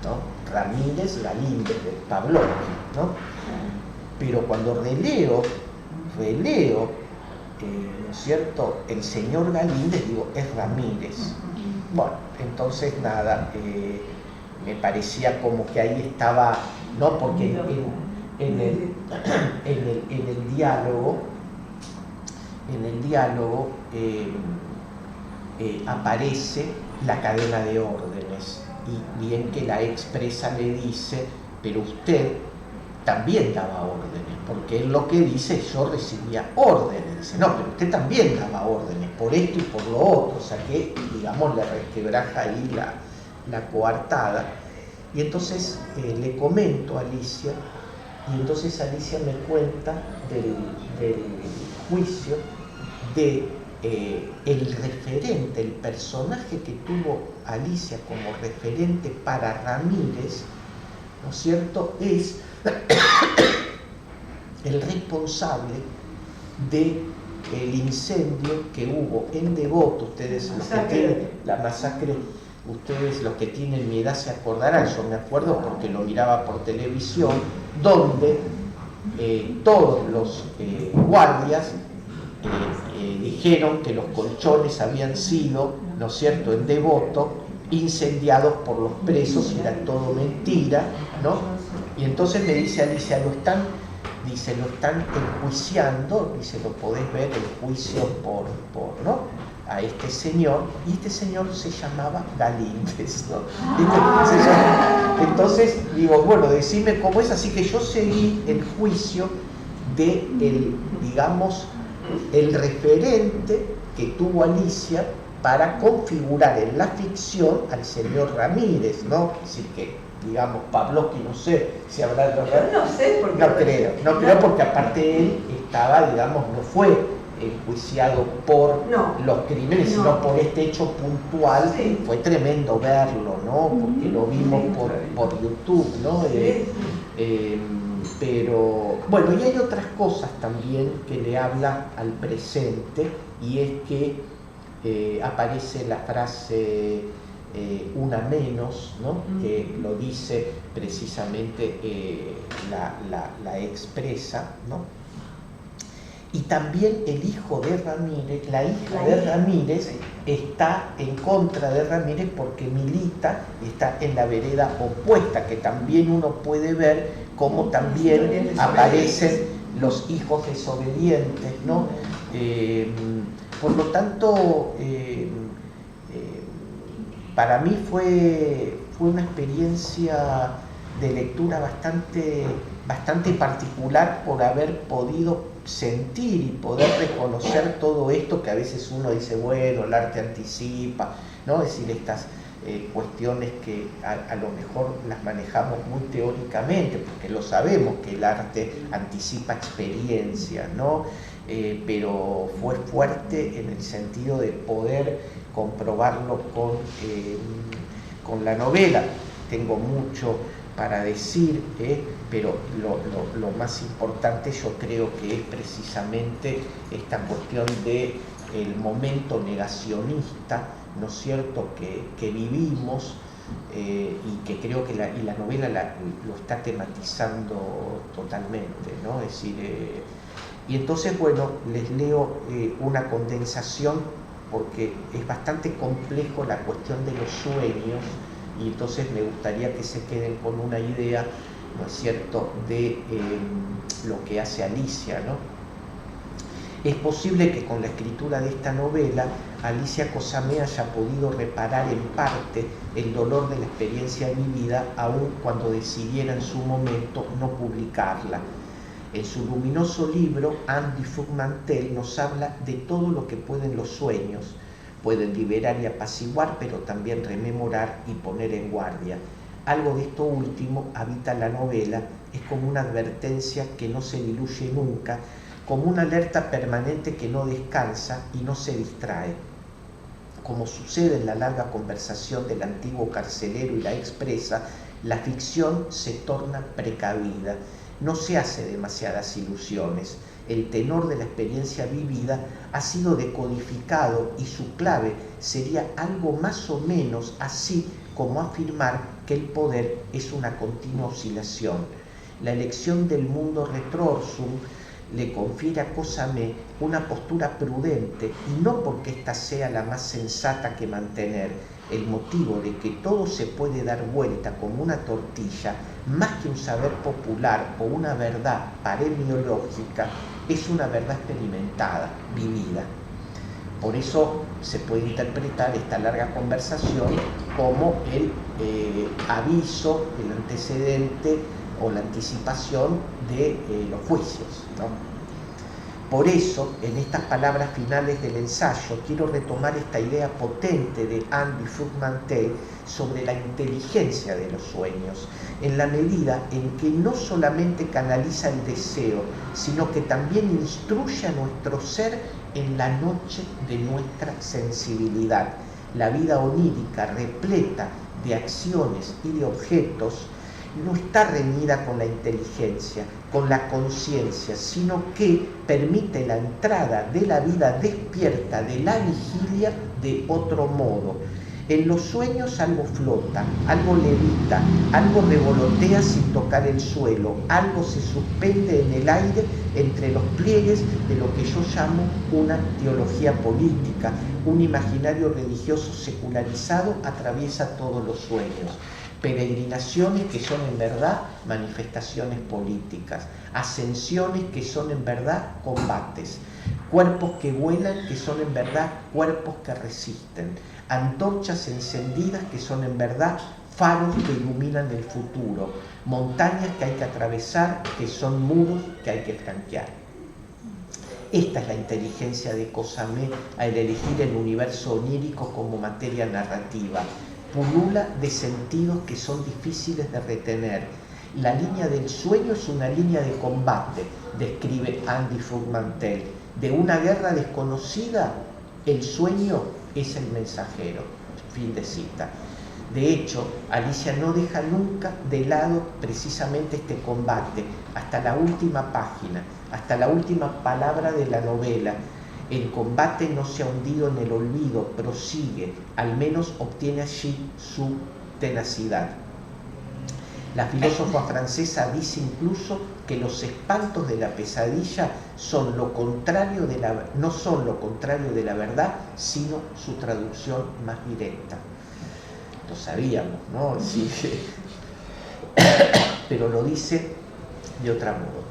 ¿no? Ramírez Galíndez, de Pavlovsky, ¿no? Pero cuando releo, ¿no es cierto?, el señor Galíndez, digo, es Ramírez. Bueno, entonces nada, me parecía como que ahí estaba, ¿no? Porque en el diálogo aparece la cadena de órdenes, y bien que la expresa le dice, pero usted también daba órdenes, porque él lo que dice, yo recibía órdenes. Dice, no, pero usted también daba órdenes por esto y por lo otro, o sea que, digamos, le resquebraja ahí la coartada. Y entonces le comento a Alicia, y entonces Alicia me cuenta del juicio de el referente, el personaje que tuvo Alicia como referente para Ramírez, ¿no es cierto?, es el responsable del incendio que hubo en Devoto. Ustedes los que tienen la masacre, ustedes los que tienen mi edad se acordarán, yo me acuerdo porque lo miraba por televisión, donde todos los guardias dijeron que los colchones habían sido, ¿no es cierto?, en Devoto, incendiados por los presos, y era todo mentira, ¿no? Y entonces me dice Alicia, lo están enjuiciando, dice, lo podés ver, el juicio por ¿no?, a este señor, y este señor se llamaba Galíndez, ¿no? Entonces digo, bueno, decime cómo es, así que yo seguí el juicio de digamos, el referente que tuvo Alicia para configurar en la ficción al señor Ramírez, ¿no? Así que, digamos, Pavlovsky, no sé si habrá... Yo no sé por qué. No creo, porque aparte él estaba, digamos, no fue enjuiciado por los crímenes, sino por este hecho puntual. Sí. Fue tremendo verlo, ¿no? Porque lo vimos por YouTube, ¿no? Pero, bueno, y hay otras cosas también que le habla al presente, y es que aparece la frase una menos, ¿no? Que lo dice precisamente la expresa, ¿no? Y también el hijo de Ramírez, la hija de Ramírez, está en contra de Ramírez porque milita, está en la vereda opuesta, que también uno puede ver cómo también aparecen los hijos desobedientes, ¿no? Por lo tanto, para mí fue una experiencia de lectura bastante particular por haber podido sentir y poder reconocer todo esto que a veces uno dice, bueno, el arte anticipa, ¿no? Es decir, estas cuestiones que a lo mejor las manejamos muy teóricamente, porque lo sabemos que el arte anticipa experiencias, ¿no? Pero fue fuerte en el sentido de poder comprobarlo con la novela. Tengo mucho para decir, pero lo más importante yo creo que es precisamente esta cuestión del momento negacionista, ¿no es cierto?, que vivimos, y que creo que la novela lo está tematizando totalmente, ¿no? Es decir, y entonces, bueno, les leo una condensación porque es bastante complejo la cuestión de los sueños, y entonces me gustaría que se queden con una idea, ¿no es cierto?, de lo que hace Alicia, ¿no? Es posible que con la escritura de esta novela Alicia Cosamé haya podido reparar en parte el dolor de la experiencia vivida, aun cuando decidiera en su momento no publicarla. En su luminoso libro, Anne Dufour-Mantel nos habla de todo lo que pueden los sueños. Pueden liberar y apaciguar, pero también rememorar y poner en guardia. Algo de esto último habita la novela, es como una advertencia que no se diluye nunca, como una alerta permanente que no descansa y no se distrae. Como sucede en la larga conversación del antiguo carcelero y la expresa, la ficción se torna precavida, no se hace demasiadas ilusiones. El tenor de la experiencia vivida ha sido decodificado y su clave sería algo más o menos así como afirmar que el poder es una continua oscilación. La elección del mundo retrorsum le confiere a Cosamé una postura prudente, y no porque ésta sea la más sensata que mantener. El motivo de que todo se puede dar vuelta como una tortilla, más que un saber popular o una verdad paremiológica, es una verdad experimentada, vivida. Por eso se puede interpretar esta larga conversación como el aviso, el antecedente o la anticipación de los juicios, ¿no? Por eso, en estas palabras finales del ensayo, quiero retomar esta idea potente de Anne Dufour-Mantel sobre la inteligencia de los sueños, en la medida en que no solamente canaliza el deseo, sino que también instruye a nuestro ser en la noche de nuestra sensibilidad. La vida onírica, repleta de acciones y de objetos, no está reñida con la inteligencia, con la conciencia, sino que permite la entrada de la vida despierta de la vigilia de otro modo. En los sueños algo flota, algo levita, algo revolotea sin tocar el suelo, algo se suspende en el aire entre los pliegues de lo que yo llamo una teología política. Un imaginario religioso secularizado atraviesa todos los sueños. Peregrinaciones que son en verdad manifestaciones políticas, ascensiones que son en verdad combates, cuerpos que vuelan que son en verdad cuerpos que resisten, antorchas encendidas que son en verdad faros que iluminan el futuro, montañas que hay que atravesar que son muros que hay que franquear. Esta es la inteligencia de Cosamé al elegir el universo onírico como materia narrativa. Pulula de sentidos que son difíciles de retener. La línea del sueño es una línea de combate, describe Anne Dufour-Mantel. De una guerra desconocida, el sueño es el mensajero. Fin de cita. De hecho, Alicia no deja nunca de lado precisamente este combate, hasta la última página, hasta la última palabra de la novela. El combate no se ha hundido en el olvido, prosigue, al menos obtiene allí su tenacidad. La filósofa francesa dice incluso que los espantos de la pesadilla son lo contrario no son lo contrario de la verdad, sino su traducción más directa. Lo sabíamos, ¿no? Sí. Pero lo dice de otra modo.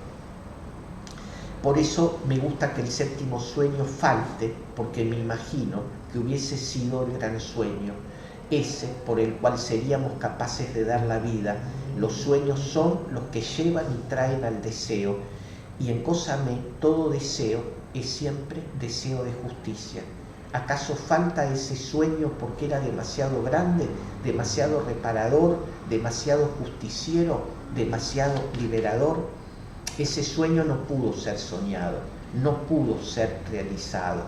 Por eso me gusta que el séptimo sueño falte, porque me imagino que hubiese sido el gran sueño. ese por el cual seríamos capaces de dar la vida. Los sueños son los que llevan y traen al deseo, y en Cósame todo deseo es siempre deseo de justicia. ¿Acaso falta ese sueño porque era demasiado grande, demasiado reparador, demasiado justiciero, demasiado liberador? Ese sueño no pudo ser soñado, no pudo ser realizado,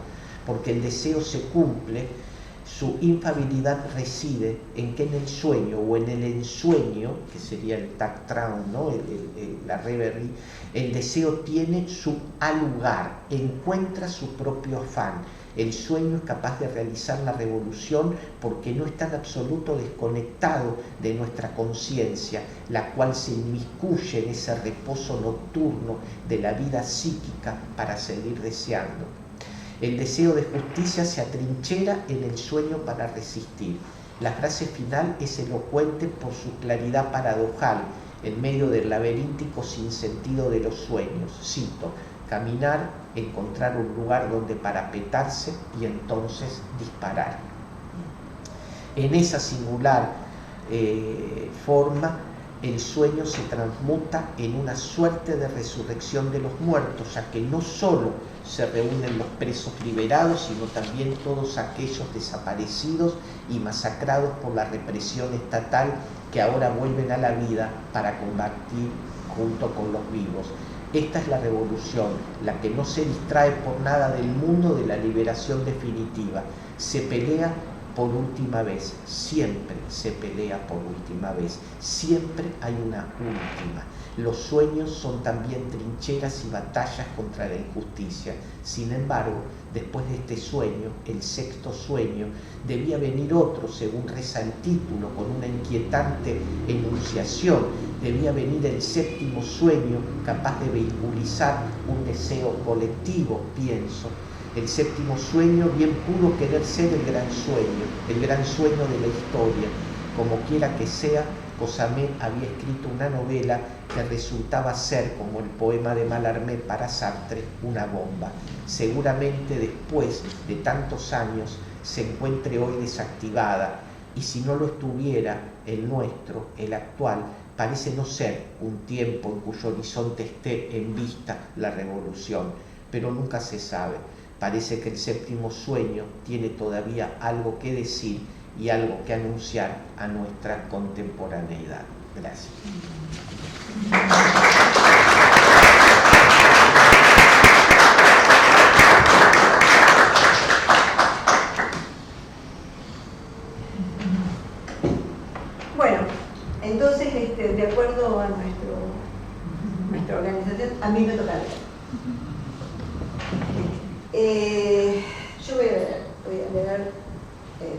porque el deseo se cumple. Su infalibilidad reside en que en el sueño o en el ensueño, que sería el Tagtraum, ¿no? La reverie, el deseo tiene su lugar, encuentra su propio afán. El sueño es capaz de realizar la revolución porque no está en absoluto desconectado de nuestra conciencia, la cual se inmiscuye en ese reposo nocturno de la vida psíquica para seguir deseando. El deseo de justicia se atrinchera en el sueño para resistir. La frase final es elocuente por su claridad paradojal en medio del laberíntico sinsentido de los sueños. Cito: caminar, encontrar un lugar donde parapetarse y entonces disparar. En esa singular forma, el sueño se transmuta en una suerte de resurrección de los muertos, ya que no solo se reúnen los presos liberados, sino también todos aquellos desaparecidos y masacrados por la represión estatal, que ahora vuelven a la vida para combatir junto con los vivos. Esta es la revolución, la que no se distrae por nada del mundo de la liberación definitiva. Se pelea por última vez, siempre se pelea por última vez, siempre hay una última. Los sueños son también trincheras y batallas contra la injusticia. Sin embargo, después de este sueño, el sexto sueño, debía venir otro, según reza el título, con una inquietante enunciación. Debía venir el séptimo sueño, capaz de vehiculizar un deseo colectivo, pienso. El séptimo sueño bien pudo querer ser el gran sueño de la historia. Como quiera que sea, Cósame había escrito una novela que resultaba ser, como el poema de Mallarmé para Sartre, una bomba. Seguramente después de tantos años se encuentre hoy desactivada, y si no lo estuviera, el nuestro, el actual, parece no ser un tiempo en cuyo horizonte esté en vista la revolución, pero nunca se sabe. Parece que el séptimo sueño tiene todavía algo que decir y algo que anunciar a nuestra contemporaneidad. Gracias. Bueno, entonces, de acuerdo a nuestra organización, a mí me toca leer. Yo voy a leer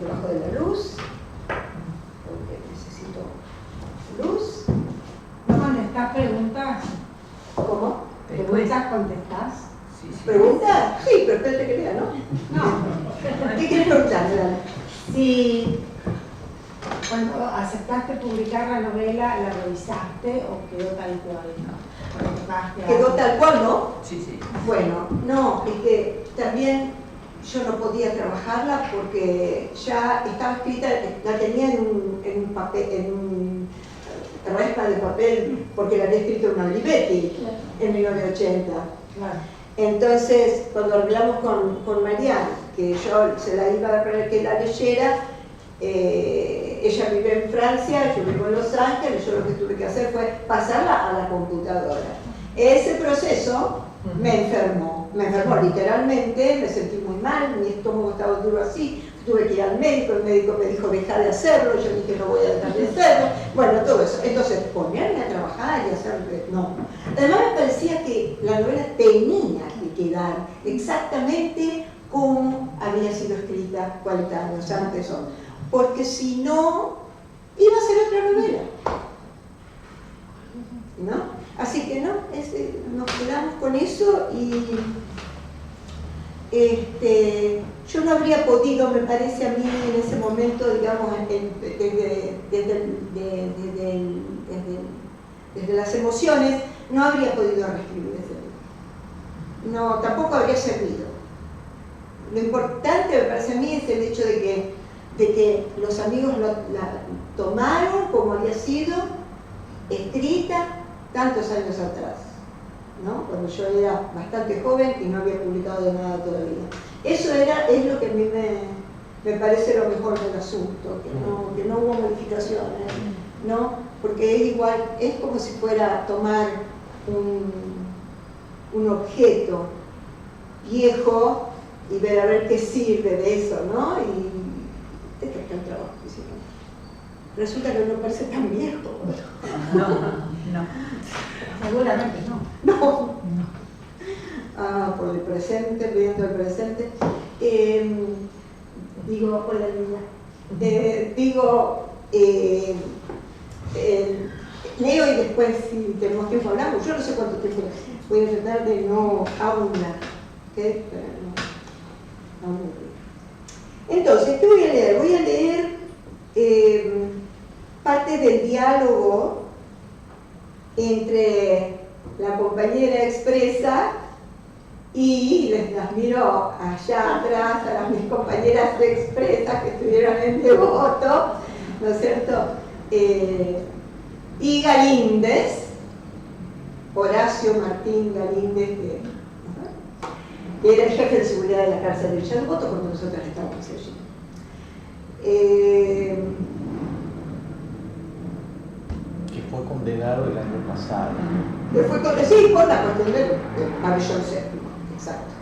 Debajo de la luz, porque necesito luz. ¿No contestás preguntas? ¿Cómo? ¿Preguntas contestás? Sí, sí. ¿Pregunta? Sí, pero espérate que lea, ¿no? No. ¿Qué quieres preguntar, Dani? Si cuando aceptaste publicar la novela, ¿la revisaste o quedó tal cual? No. Quedó tal cual, ¿no? Sí, sí. Bueno, no, es que también yo no podía trabajarla porque ya estaba escrita, la tenía en un papel, en un resma de papel, porque la había escrito en Olivetti en 1980. Claro. Entonces, cuando hablamos con Mariana, que yo se la iba a poner que la leyera, ella vive en Francia, yo vivo en Los Ángeles, yo lo que tuve que hacer fue pasarla a la computadora. Ese proceso me enfermó literalmente, me sentí muy mal, mi estómago estaba duro así, tuve que ir al médico, el médico me dijo deja de hacerlo, yo dije no voy a dejar de hacerlo, bueno, todo eso. Entonces, ponerme a trabajar y hacer, no. Además me parecía que la novela tenía que quedar exactamente como había sido escrita 40 años antes, porque si no, iba a ser otra novela, ¿no? Así que no, nos quedamos con eso y yo no habría podido, me parece a mí en ese momento, digamos, desde las emociones, no habría podido reescribir ese libro. No, tampoco habría servido. Lo importante me parece a mí es el hecho de que de que los amigos la tomaron como había sido escrita tantos años atrás, ¿no? Cuando yo era bastante joven y no había publicado de nada todavía. Eso es lo que a mí me parece lo mejor del asunto, que no hubo modificaciones, ¿no? Porque es igual, es como si fuera tomar un objeto viejo y ver a ver qué sirve de eso, ¿no? Y este es el trabajo que hicieron. Resulta que no parece tan viejo. No. Seguramente no. No. Ah, por el presente, viendo el presente. Digo, hola niña. Leo y después, si tenemos tiempo, hablamos. Yo no sé cuánto tiempo. Voy a tratar de no abundar. ¿Okay? Pero no aburrir. Entonces, ¿qué voy a leer? Voy a leer parte del diálogo entre la compañera expresa y las miro allá atrás a mis compañeras expresas que estuvieron en Devoto, ¿no es cierto? Y Galíndez, Horacio Martín Galíndez, que era el jefe de seguridad de la cárcel de Devoto cuando nosotros estábamos allí. Que fue condenado el año pasado. Sí, por la cuestión del pabellón séptimo, exacto.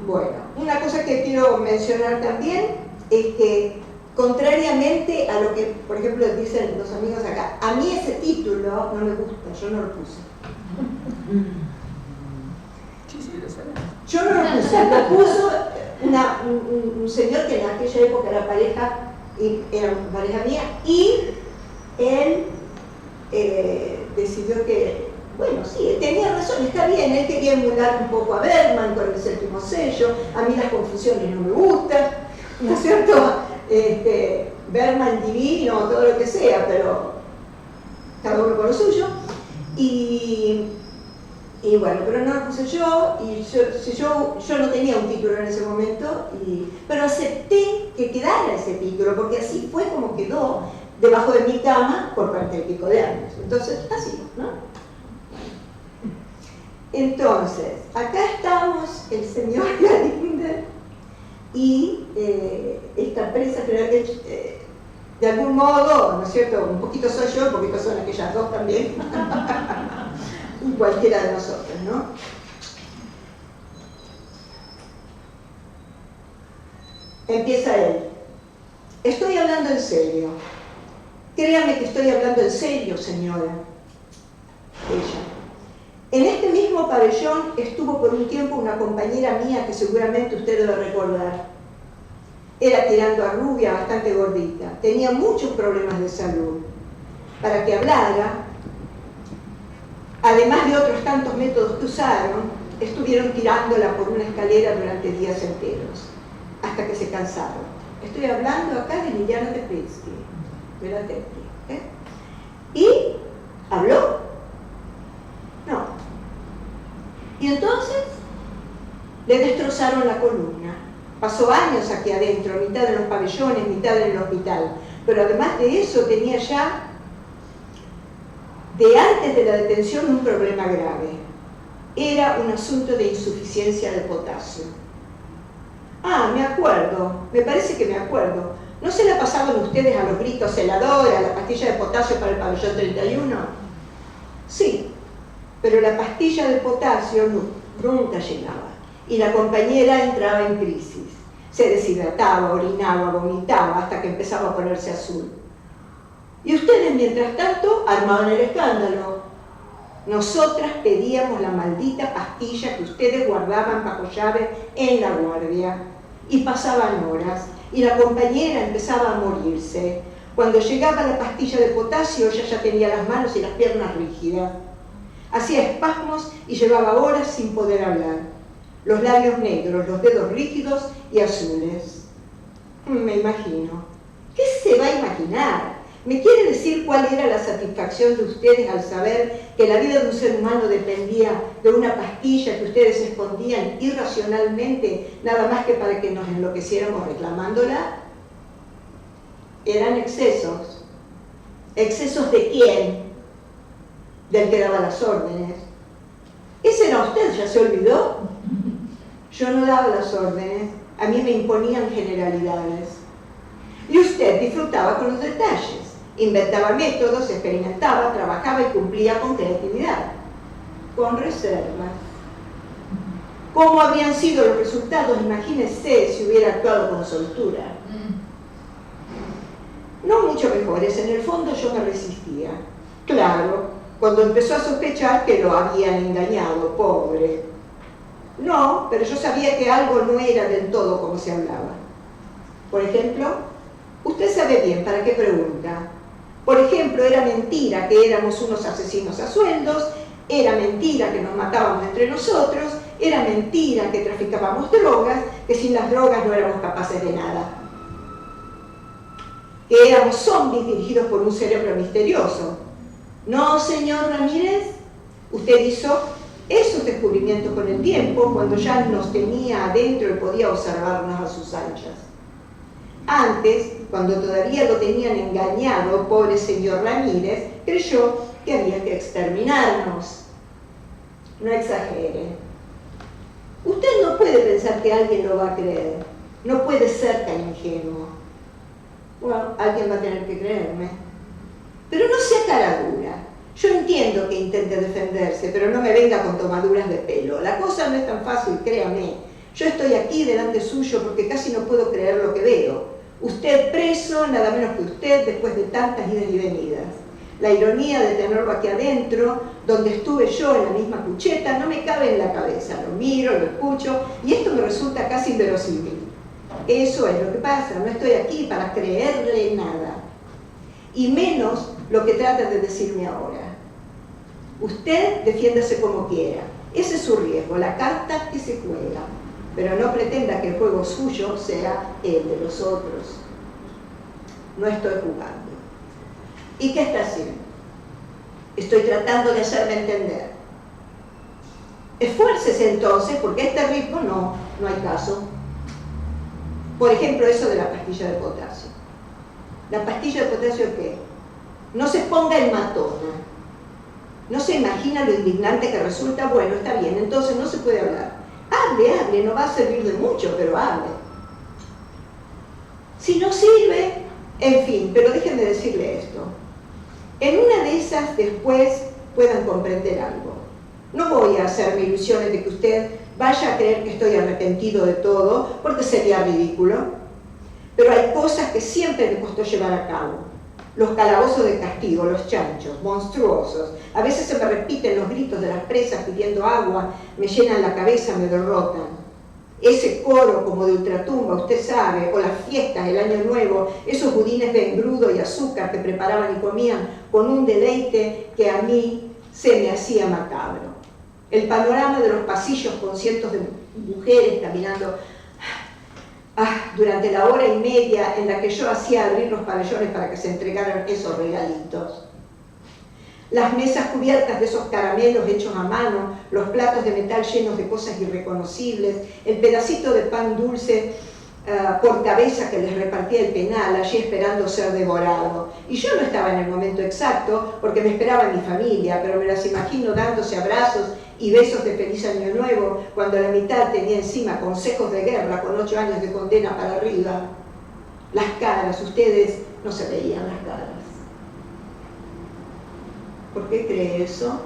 Bueno, una cosa que quiero mencionar también es que, contrariamente a lo que, por ejemplo, dicen los amigos acá, a mí ese título no me gusta, yo no lo puse. Yo no lo puse, lo puso un señor que en aquella época era pareja mía, y él decidió que, bueno, sí, tenía razón, está bien, él quería emular un poco a Bergman con el séptimo sello, a mí las confusiones no me gustan, ¿no es cierto? Bergman divino, todo lo que sea, pero cada uno con lo suyo, y bueno, pero no lo puse yo, y yo no tenía un título en ese momento, pero acepté que quedara ese título, porque así fue como quedó debajo de mi cama por 40 y pico de años. Entonces, así, ¿no? Entonces, acá estamos el señor Galíndez y esta presa, pero de algún modo, ¿no es cierto? Un poquito soy yo, un poquito son aquellas dos también. Y cualquiera de nosotros, ¿no? Empieza él. Estoy hablando en serio. Créame que estoy hablando en serio, señora. Ella. En este mismo pabellón estuvo por un tiempo una compañera mía que seguramente usted debe recordar. Era tirando a rubia, bastante gordita. Tenía muchos problemas de salud. Para que hablara, además de otros tantos métodos que usaron, estuvieron tirándola por una escalera durante días enteros, hasta que se cansaron. Estoy hablando acá de Liliana Teplinsky, de la Tepli. ¿Y habló? No. Y entonces le destrozaron la columna. Pasó años aquí adentro, mitad en los pabellones, mitad en el hospital. Pero además de eso tenía ya, de antes de la detención, un problema grave. Era un asunto de insuficiencia de potasio. Ah, me acuerdo, me parece que me acuerdo. ¿No se la pasaban ustedes a los gritos heladora, la pastilla de potasio para el pabellón 31? Sí, pero la pastilla de potasio nunca llegaba. Y la compañera entraba en crisis. Se deshidrataba, orinaba, vomitaba, hasta que empezaba a ponerse azul. Y ustedes, mientras tanto, armaban el escándalo. Nosotras pedíamos la maldita pastilla que ustedes guardaban bajo llave en la guardia. Y pasaban horas, y la compañera empezaba a morirse. Cuando llegaba la pastilla de potasio, ella ya tenía las manos y las piernas rígidas. Hacía espasmos y llevaba horas sin poder hablar. Los labios negros, los dedos rígidos y azules. Me imagino. ¿Qué se va a imaginar? ¿Me quiere decir cuál era la satisfacción de ustedes al saber que la vida de un ser humano dependía de una pastilla que ustedes escondían irracionalmente, nada más que para que nos enloqueciéramos reclamándola? Eran excesos. ¿Excesos de quién? Del que daba las órdenes. Ese era usted, ¿ya se olvidó? Yo no daba las órdenes, a mí me imponían generalidades. Y usted disfrutaba con los detalles. Inventaba métodos, experimentaba, trabajaba y cumplía con creatividad, con reservas. ¿Cómo habrían sido los resultados? Imagínese si hubiera actuado con soltura. No mucho mejores, en el fondo yo me resistía. Claro, cuando empezó a sospechar que lo habían engañado, pobre. No, pero yo sabía que algo no era del todo como se hablaba. Por ejemplo, usted sabe bien para qué pregunta. Por ejemplo, era mentira que éramos unos asesinos a sueldos, era mentira que nos matábamos entre nosotros, era mentira que traficábamos drogas, que sin las drogas no éramos capaces de nada. Que éramos zombies dirigidos por un cerebro misterioso. No, señor Ramírez, usted hizo esos descubrimientos con el tiempo, cuando ya nos tenía adentro y podía observarnos a sus anchas. Antes, cuando todavía lo tenían engañado, pobre señor Ramírez, creyó que había que exterminarnos. No exagere. Usted no puede pensar que alguien lo va a creer. No puede ser tan ingenuo. Bueno, alguien va a tener que creerme. Pero no sea cara dura. Yo entiendo que intente defenderse, pero no me venga con tomaduras de pelo. La cosa no es tan fácil, créame. Yo estoy aquí delante suyo porque casi no puedo creer lo que veo. Usted preso, nada menos que usted, después de tantas idas y venidas. La ironía de tenerlo aquí adentro, donde estuve yo en la misma cucheta, no me cabe en la cabeza. Lo miro, lo escucho, y esto me resulta casi inverosímil. Eso es lo que pasa, no estoy aquí para creerle nada. Y menos lo que trata de decirme ahora. Usted defiéndase como quiera. Ese es su riesgo, la carta que se juega. Pero no pretenda que el juego suyo sea el de los otros. No estoy jugando. ¿Y qué está haciendo? Estoy tratando de hacerme entender. Esfuércese entonces, porque a este ritmo no hay caso. Por ejemplo, eso de la pastilla de potasio. ¿La pastilla de potasio qué? No se ponga en matona. No se imagina lo indignante que resulta. Bueno, está bien, entonces no se puede hablar. Hable, no va a servir de mucho, pero hable. Si no sirve, en fin, pero déjenme decirle esto. En una de esas después puedan comprender algo. No voy a hacerme ilusiones de que usted vaya a creer que estoy arrepentido de todo, porque sería ridículo. Pero hay cosas que siempre me costó llevar a cabo. Los calabozos de castigo, los chanchos, monstruosos. A veces se me repiten los gritos de las presas pidiendo agua, me llenan la cabeza, me derrotan. Ese coro como de ultratumba, usted sabe, o las fiestas, el año nuevo, esos budines de engrudo y azúcar que preparaban y comían con un deleite que a mí se me hacía macabro. El panorama de los pasillos con cientos de mujeres caminando durante la hora y media en la que yo hacía abrir los pabellones para que se entregaran esos regalitos. Las mesas cubiertas de esos caramelos hechos a mano, los platos de metal llenos de cosas irreconocibles, el pedacito de pan dulce por cabeza que les repartía el penal, allí esperando ser devorado. Y yo no estaba en el momento exacto, porque me esperaba mi familia, pero me las imagino dándose abrazos y besos de feliz año nuevo, cuando la mitad tenía encima consejos de guerra con 8 años de condena para arriba. Las caras, ustedes no se veían las caras. ¿Por qué cree eso?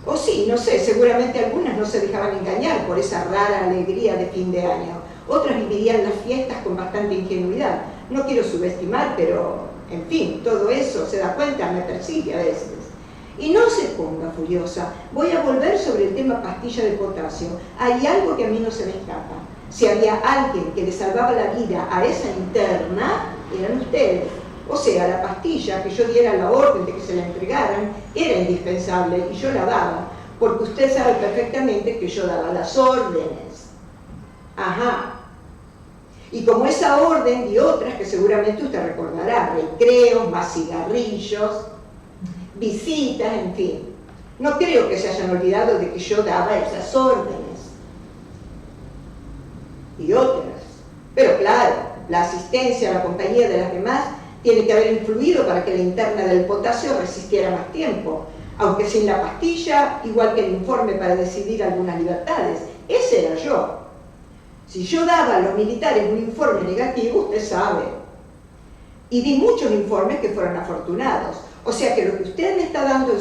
O sí, no sé, seguramente algunas no se dejaban engañar por esa rara alegría de fin de año. Otras vivirían las fiestas con bastante ingenuidad. No quiero subestimar, pero, en fin, todo eso, se da cuenta, me persigue a veces. Y no se ponga furiosa. Voy a volver sobre el tema pastilla de potasio. Hay algo que a mí no se me escapa. Si había alguien que le salvaba la vida a esa interna, eran ustedes. O sea, la pastilla, que yo diera la orden de que se la entregaran, era indispensable y yo la daba, porque usted sabe perfectamente que yo daba las órdenes. Ajá. Y como esa orden y otras que seguramente usted recordará, recreos, más cigarrillos, visitas, en fin. No creo que se hayan olvidado de que yo daba esas órdenes. Y otras. Pero claro, la asistencia, la compañía de las demás tiene que haber influido para que la interna del potasio resistiera más tiempo, aunque sin la pastilla, igual que el informe para decidir algunas libertades. Ese era yo. Si yo daba a los militares un informe negativo, usted sabe. Y di muchos informes que fueron afortunados. O sea que lo que usted me está dando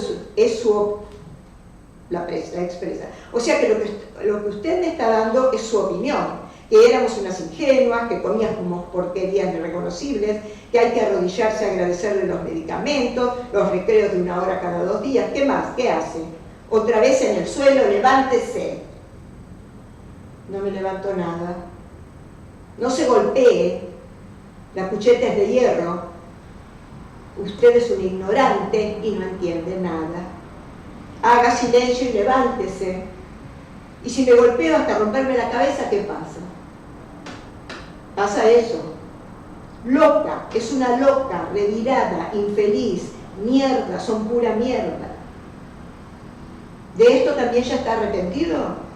o sea que lo que usted me está dando es su opinión. Que éramos unas ingenuas, que comíamos porquerías irreconocibles, que hay que arrodillarse a agradecerle los medicamentos, los recreos de 1 hora cada 2 días. ¿Qué más? ¿Qué hace? Otra vez en el suelo, levántese. No me levantó nada. No se golpee. La cucheta es de hierro. Usted es un ignorante y no entiende nada. Haga silencio y levántese. Y si me golpeo hasta romperme la cabeza, ¿qué pasa? Pasa eso. Loca, es una loca, revirada, infeliz, mierda, son pura mierda. ¿De esto también ya está arrepentido?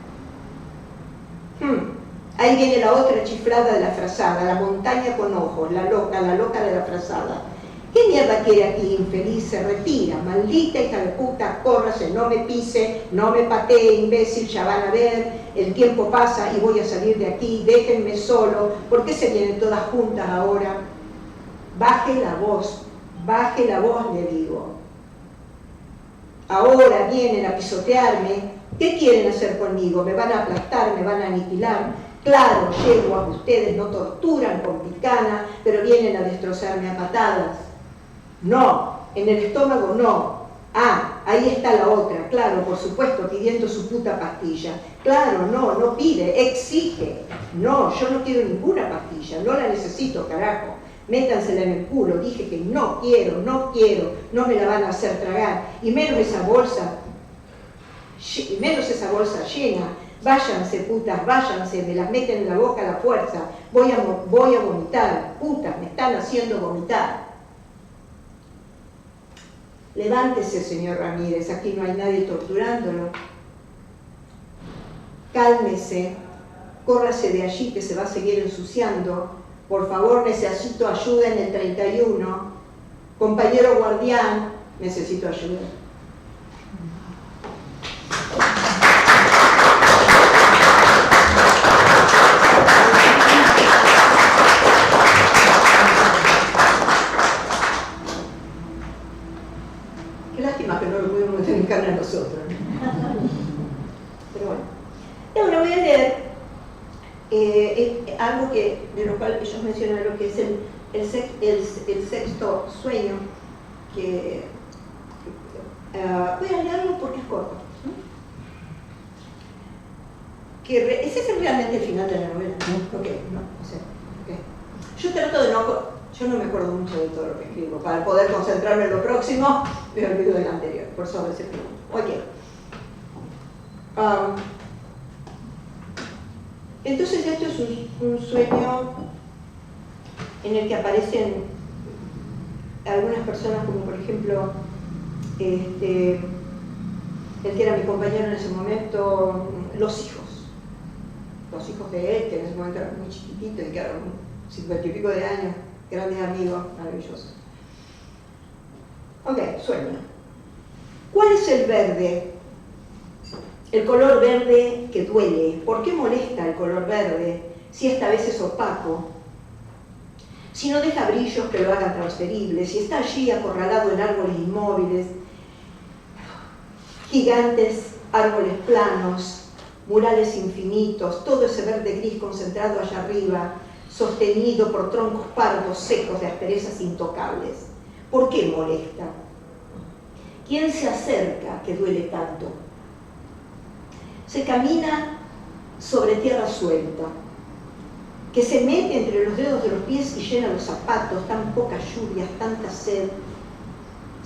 Ahí viene la otra chiflada de la frazada, la montaña con ojos, la loca de la frazada. ¿Qué mierda quiere aquí, infeliz? Se retira, maldita hija de puta, córrase, no me pise, no me patee, imbécil, ya van a ver, el tiempo pasa y voy a salir de aquí, déjenme solo, ¿por qué se vienen todas juntas ahora? Baje la voz, le digo. Ahora vienen a pisotearme, ¿qué quieren hacer conmigo? ¿Me van a aplastar, me van a aniquilar? Claro, llego a ustedes, no torturan con picana, pero vienen a destrozarme a patadas. No, en el estómago no. Ah, ahí está la otra, claro, por supuesto, pidiendo su puta pastilla. Claro, no pide, exige. No, yo no quiero ninguna pastilla, no la necesito, carajo. Métansela en el culo, dije que no quiero, no me la van a hacer tragar. Y menos esa bolsa llena. Váyanse, putas, váyanse, me las meten en la boca a la fuerza. Voy a vomitar, putas, me están haciendo vomitar. Levántese, señor Ramírez, aquí no hay nadie torturándolo. Cálmese, córrase de allí que se va a seguir ensuciando. Por favor, necesito ayuda en el 31. Compañero guardián, necesito ayuda. Qué lástima que no lo pudimos meter en carne a nosotros. Pero bueno. Y ahora voy a leer algo de lo cual ellos mencionaron, que es el sexto sueño, que voy a leerlo porque es corto. Ese es realmente el final de la novela. Yo no me acuerdo mucho de todo lo que escribo. Para poder concentrarme en lo próximo, me olvido del anterior. Por eso a veces entonces esto es un sueño en el que aparecen algunas personas, como por ejemplo el que era mi compañero en ese momento, los hijos de él, que en ese momento eran muy chiquititos y que eran 50 y pico de años, grandes amigos, maravillosos. Ok, sueño. ¿Cuál es el verde? El color verde que duele. ¿Por qué molesta el color verde si esta vez es opaco? Si no deja brillos que lo hagan transferible, si está allí acorralado en árboles inmóviles, gigantes árboles planos, murales infinitos, todo ese verde gris concentrado allá arriba, sostenido por troncos pardos secos de asperezas intocables. ¿Por qué molesta? ¿Quién se acerca que duele tanto? Se camina sobre tierra suelta, que se mete entre los dedos de los pies y llena los zapatos, tan pocas lluvias, tanta sed.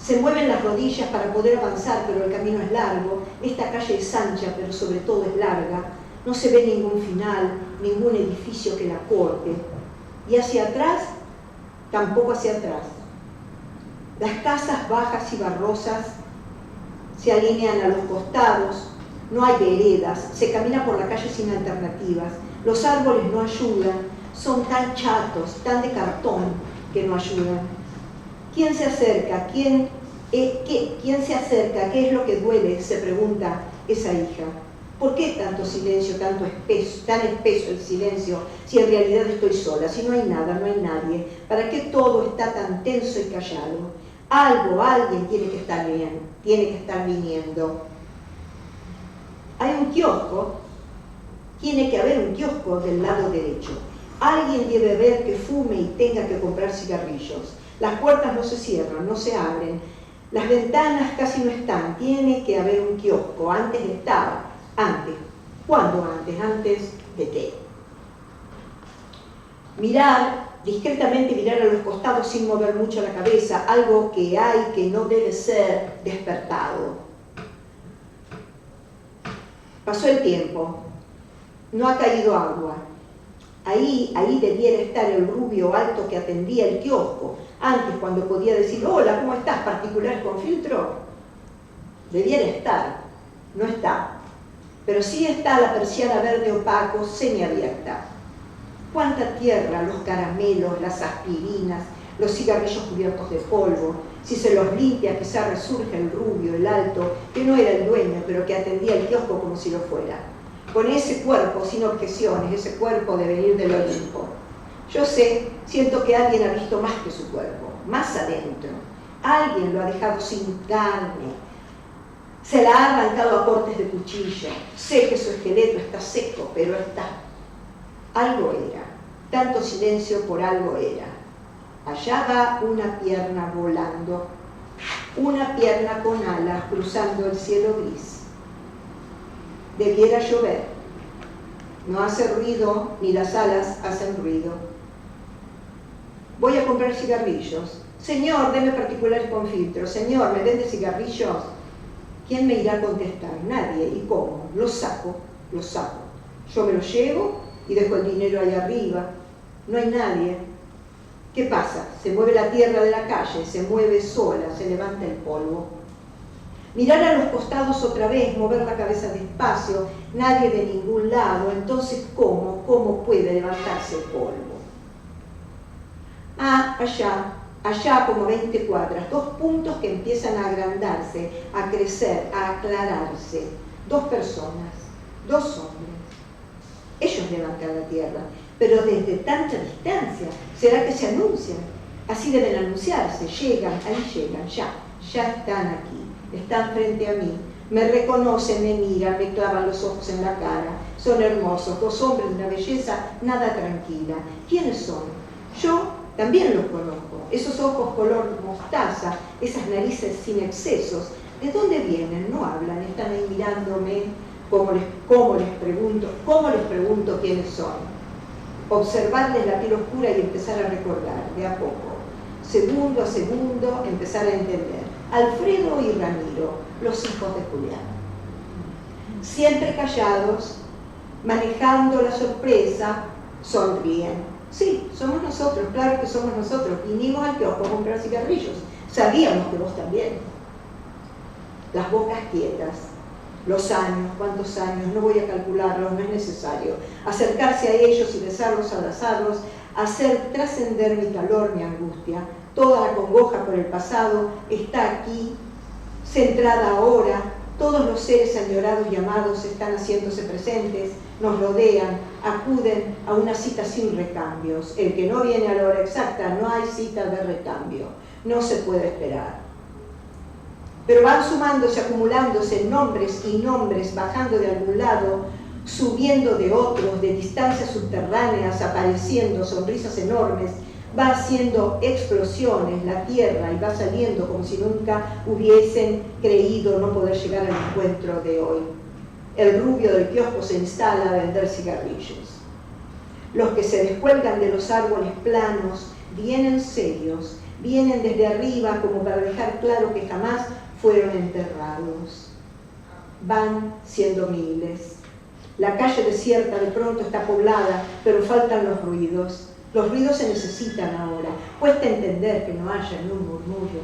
Se mueven las rodillas para poder avanzar, pero el camino es largo. Esta calle es ancha, pero sobre todo es larga. No se ve ningún final, ningún edificio que la corte. Y hacia atrás, tampoco hacia atrás. Las casas bajas y barrosas se alinean a los costados, no hay veredas, se camina por la calle sin alternativas, los árboles no ayudan, son tan chatos, tan de cartón que no ayudan. ¿Quién se acerca? ¿Quién se acerca? ¿Qué es lo que duele?, se pregunta esa hija. ¿Por qué tanto silencio, tan espeso el silencio, si en realidad estoy sola, si no hay nada, no hay nadie? ¿Para qué todo está tan tenso y callado? Alguien tiene que estar viniendo. Hay un kiosco, tiene que haber un kiosco del lado derecho. Alguien debe ver que fume y tenga que comprar cigarrillos. Las puertas no se cierran, no se abren. Las ventanas casi no están. Tiene que haber un kiosco. Antes estaba. Antes. ¿Cuándo antes? Antes de qué. Discretamente mirar a los costados sin mover mucho la cabeza. Algo que hay que no debe ser despertado. Pasó el tiempo. No ha caído agua. Ahí debiera estar el rubio alto que atendía el kiosco. Antes, cuando podía decir, hola, ¿cómo estás? ¿Particular con filtro? Debiera estar. No está. Pero sí está la persiana verde opaco, semiabierta. Cuánta tierra, los caramelos, las aspirinas, los cigarrillos cubiertos de polvo. Si se los limpia, quizá resurge el rubio, el alto, que no era el dueño, pero que atendía el kiosco como si lo fuera. Con ese cuerpo, sin objeciones, ese cuerpo de venir del Olimpo. Yo siento que alguien ha visto más que su cuerpo, más adentro. Alguien lo ha dejado sin carne. Se la ha arrancado a cortes de cuchillo. Sé que su esqueleto está seco, pero está. Algo era. Tanto silencio por algo era. Allá va una pierna volando. Una pierna con alas cruzando el cielo gris. Debiera llover. No hace ruido, ni las alas hacen ruido. Voy a comprar cigarrillos. Señor, deme particulares con filtro. Señor, ¿me vende cigarrillos? ¿Quién me irá a contestar? Nadie. ¿Y cómo? Los saco. Yo me los llevo y dejo el dinero ahí arriba. No hay nadie. ¿Qué pasa? Se mueve la tierra de la calle, se mueve sola, se levanta el polvo. Mirar a los costados otra vez, mover la cabeza despacio, nadie de ningún lado. Entonces, ¿cómo puede levantarse el polvo? Allá como 20 cuadras, 2 puntos que empiezan a agrandarse, a crecer, a aclararse. 2 personas, 2 hombres. Ellos levantan la tierra, pero desde tanta distancia. ¿Será que se anuncian? Así deben anunciarse. Llegan, ahí llegan, ya están aquí. Están frente a mí, me reconocen, me miran, me clavan los ojos en la cara. Son hermosos, 2 hombres de una belleza nada tranquila. ¿Quiénes son? Yo también los conozco. Esos ojos color mostaza, esas narices sin excesos. ¿De dónde vienen? No hablan, están ahí mirándome. ¿Cómo les pregunto quiénes son? Observarles la piel oscura y empezar a recordar, de a poco. Segundo a segundo, empezar a entender. Alfredo y Ramiro, los hijos de Julián. Siempre callados, manejando la sorpresa, sonríen. Sí, somos nosotros, claro que somos nosotros. Vinimos al kiosco a comprar cigarrillos. Sabíamos que vos también. Las bocas quietas. Los años, cuántos años, no voy a calcularlos, no es necesario. Acercarse a ellos y besarlos, abrazarlos, hacer trascender mi calor, mi angustia. Toda la congoja por el pasado está aquí, centrada ahora. Todos los seres añorados y amados están haciéndose presentes, nos rodean, acuden a una cita sin recambios. El que no viene a la hora exacta, no hay cita de recambio, no se puede esperar. Pero van sumándose, acumulándose nombres y nombres, bajando de algún lado, subiendo de otros, de distancias subterráneas, apareciendo sonrisas enormes. Va haciendo explosiones la tierra y va saliendo como si nunca hubiesen creído no poder llegar al encuentro de hoy. El rubio del kiosco se instala a vender cigarrillos. Los que se descuelgan de los árboles planos vienen serios, vienen desde arriba como para dejar claro que jamás fueron enterrados. Van siendo miles. La calle desierta de pronto está poblada, pero faltan los ruidos. Los ruidos se necesitan ahora. Cuesta entender que no haya ni un murmullo.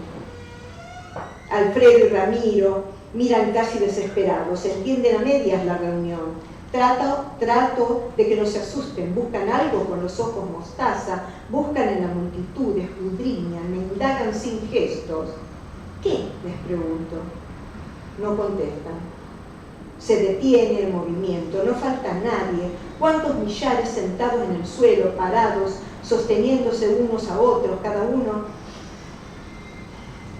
Alfredo y Ramiro miran casi desesperados. Entienden a medias la reunión. Trato de que no se asusten. Buscan algo con los ojos mostaza. Buscan en la multitud, escudriñan, me indagan sin gestos. ¿Qué? Les pregunto. No contestan. Se detiene el movimiento, no falta nadie. ¿Cuántos millares sentados en el suelo, parados, sosteniéndose unos a otros, cada uno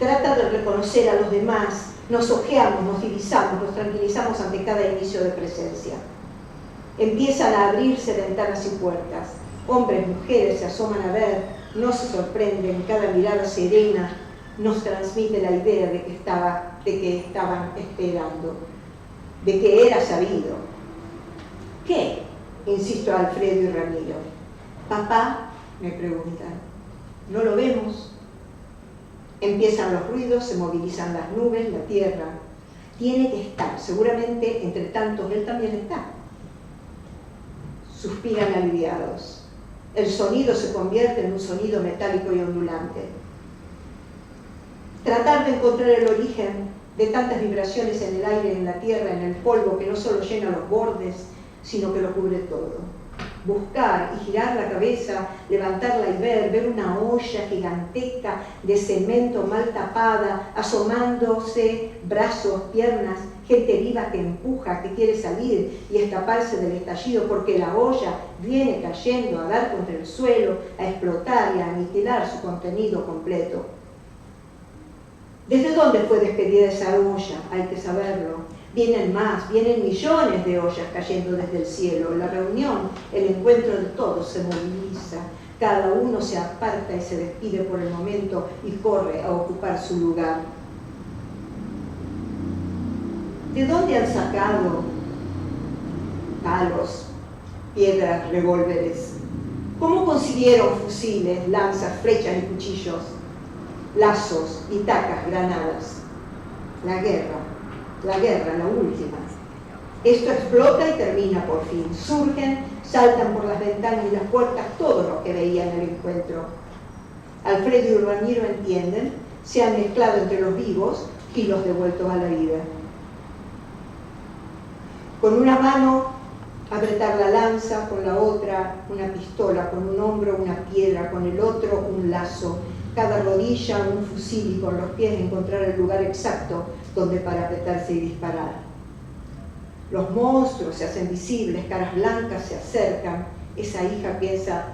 trata de reconocer a los demás? Nos ojeamos, nos divisamos, nos tranquilizamos ante cada inicio de presencia. Empiezan a abrirse ventanas y puertas. Hombres, mujeres se asoman a ver, no se sorprenden, cada mirada serena nos transmite la idea de que estaban esperando, de que era sabido. ¿Qué? Insisto a Alfredo y Ramiro. Papá, me preguntan. ¿No lo vemos? Empiezan los ruidos, se movilizan las nubes, la tierra. Tiene que estar, seguramente entre tantos él también está. Suspiran aliviados. El sonido se convierte en un sonido metálico y ondulante. Tratar de encontrar el origen de tantas vibraciones en el aire, en la tierra, en el polvo, que no solo llena los bordes, sino que lo cubre todo. Buscar y girar la cabeza, levantarla y ver una olla gigantesca de cemento mal tapada, asomándose brazos, piernas, gente viva que empuja, que quiere salir y escaparse del estallido, porque la olla viene cayendo a dar contra el suelo, a explotar y a aniquilar su contenido completo. ¿Desde dónde fue despedida esa olla? Hay que saberlo. Vienen más, vienen millones de ollas cayendo desde el cielo. La reunión, el encuentro de todos se moviliza. Cada uno se aparta y se despide por el momento y corre a ocupar su lugar. ¿De dónde han sacado palos, piedras, revólveres? ¿Cómo consiguieron fusiles, lanzas, flechas y cuchillos? Lazos, pitacas, granadas. La guerra, la última. Esto explota y termina por fin. Surgen, saltan por las ventanas y las puertas todos los que veían el encuentro. Alfredo y Ramiro entienden, se han mezclado entre los vivos y los devueltos a la vida. Con una mano apretar la lanza, con la otra una pistola, con un hombro una piedra, con el otro un lazo. Cada rodilla un fusil y con los pies encontrar el lugar exacto donde parapetarse y disparar. Los monstruos se hacen visibles, caras blancas se acercan. Esa hija piensa,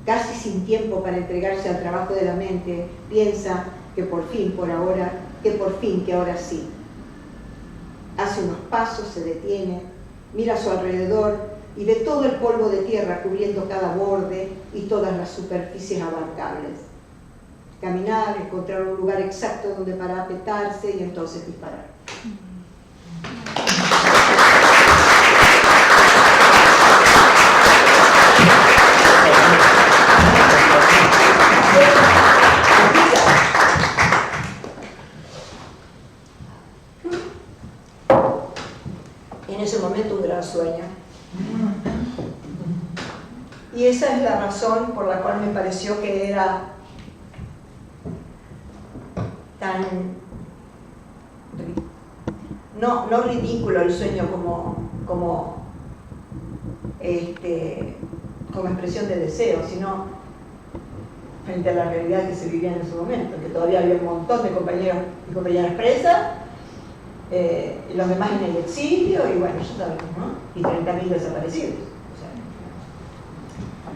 casi sin tiempo para entregarse al trabajo de la mente, piensa que por fin, que ahora sí. Hace unos pasos, se detiene, mira a su alrededor y ve todo el polvo de tierra cubriendo cada borde y todas las superficies abarcables. Caminar, encontrar un lugar exacto donde parapetarse y entonces disparar. En ese momento un gran sueño. Y esa es la razón por la cual me pareció que era tan, no ridículo el sueño como expresión de deseo, sino frente a la realidad que se vivía en ese momento, que todavía había un montón de compañeros y compañeras presas, y los demás en el exilio, y bueno, ya sabemos, ¿no? Y 30.000 desaparecidos. O sea,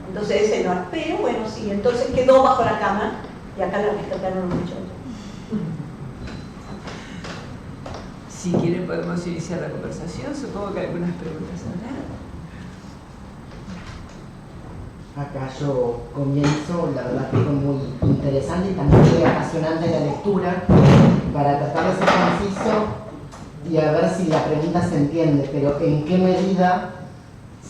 entonces ese no, pero bueno, sí, entonces quedó bajo la cama, y acá la rescataron mucho. Si quieren podemos iniciar la conversación, supongo que algunas preguntas habrá. Acá yo comienzo, la verdad que fue muy interesante y también muy apasionante la lectura, para tratar de ser conciso y a ver si la pregunta se entiende, pero ¿en qué medida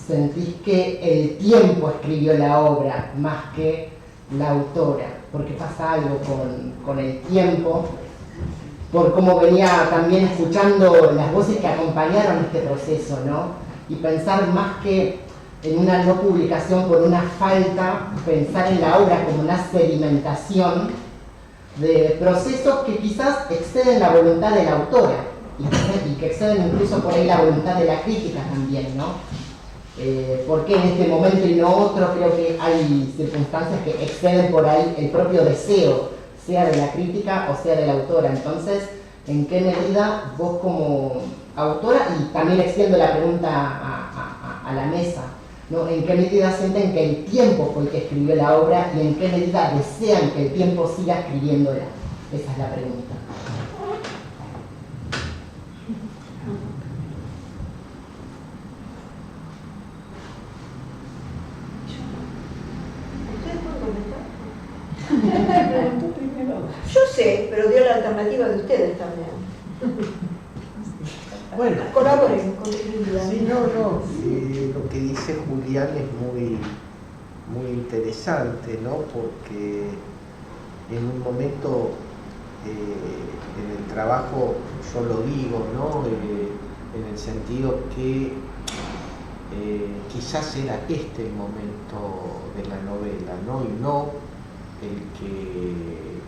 sentís que el tiempo escribió la obra más que la autora? Porque pasa algo con el tiempo, por cómo venía también escuchando las voces que acompañaron este proceso, ¿no? Y pensar más que en una no publicación por una falta, pensar en la obra como una sedimentación de procesos que quizás exceden la voluntad de la autora y que exceden incluso por ahí la voluntad de la crítica también, ¿no? ¿Por qué en este momento y no otro? Creo que hay circunstancias que exceden por ahí el propio deseo, sea de la crítica o sea de la autora. Entonces, ¿en qué medida vos como autora, y también extiendo la pregunta a la mesa, ¿no? ¿En qué medida sienten que el tiempo fue el que escribió la obra y en qué medida desean que el tiempo siga escribiéndola? Esa es la pregunta. ¿Ustedes pueden contestar? Yo sé, pero dio la alternativa de ustedes también. Bueno, Colaboren con Julián. sí, no, lo que dice Julián es muy interesante, ¿no? Porque en un momento en el trabajo, yo lo digo, ¿no? En el sentido que quizás era este el momento de la novela, ¿no? Y no el que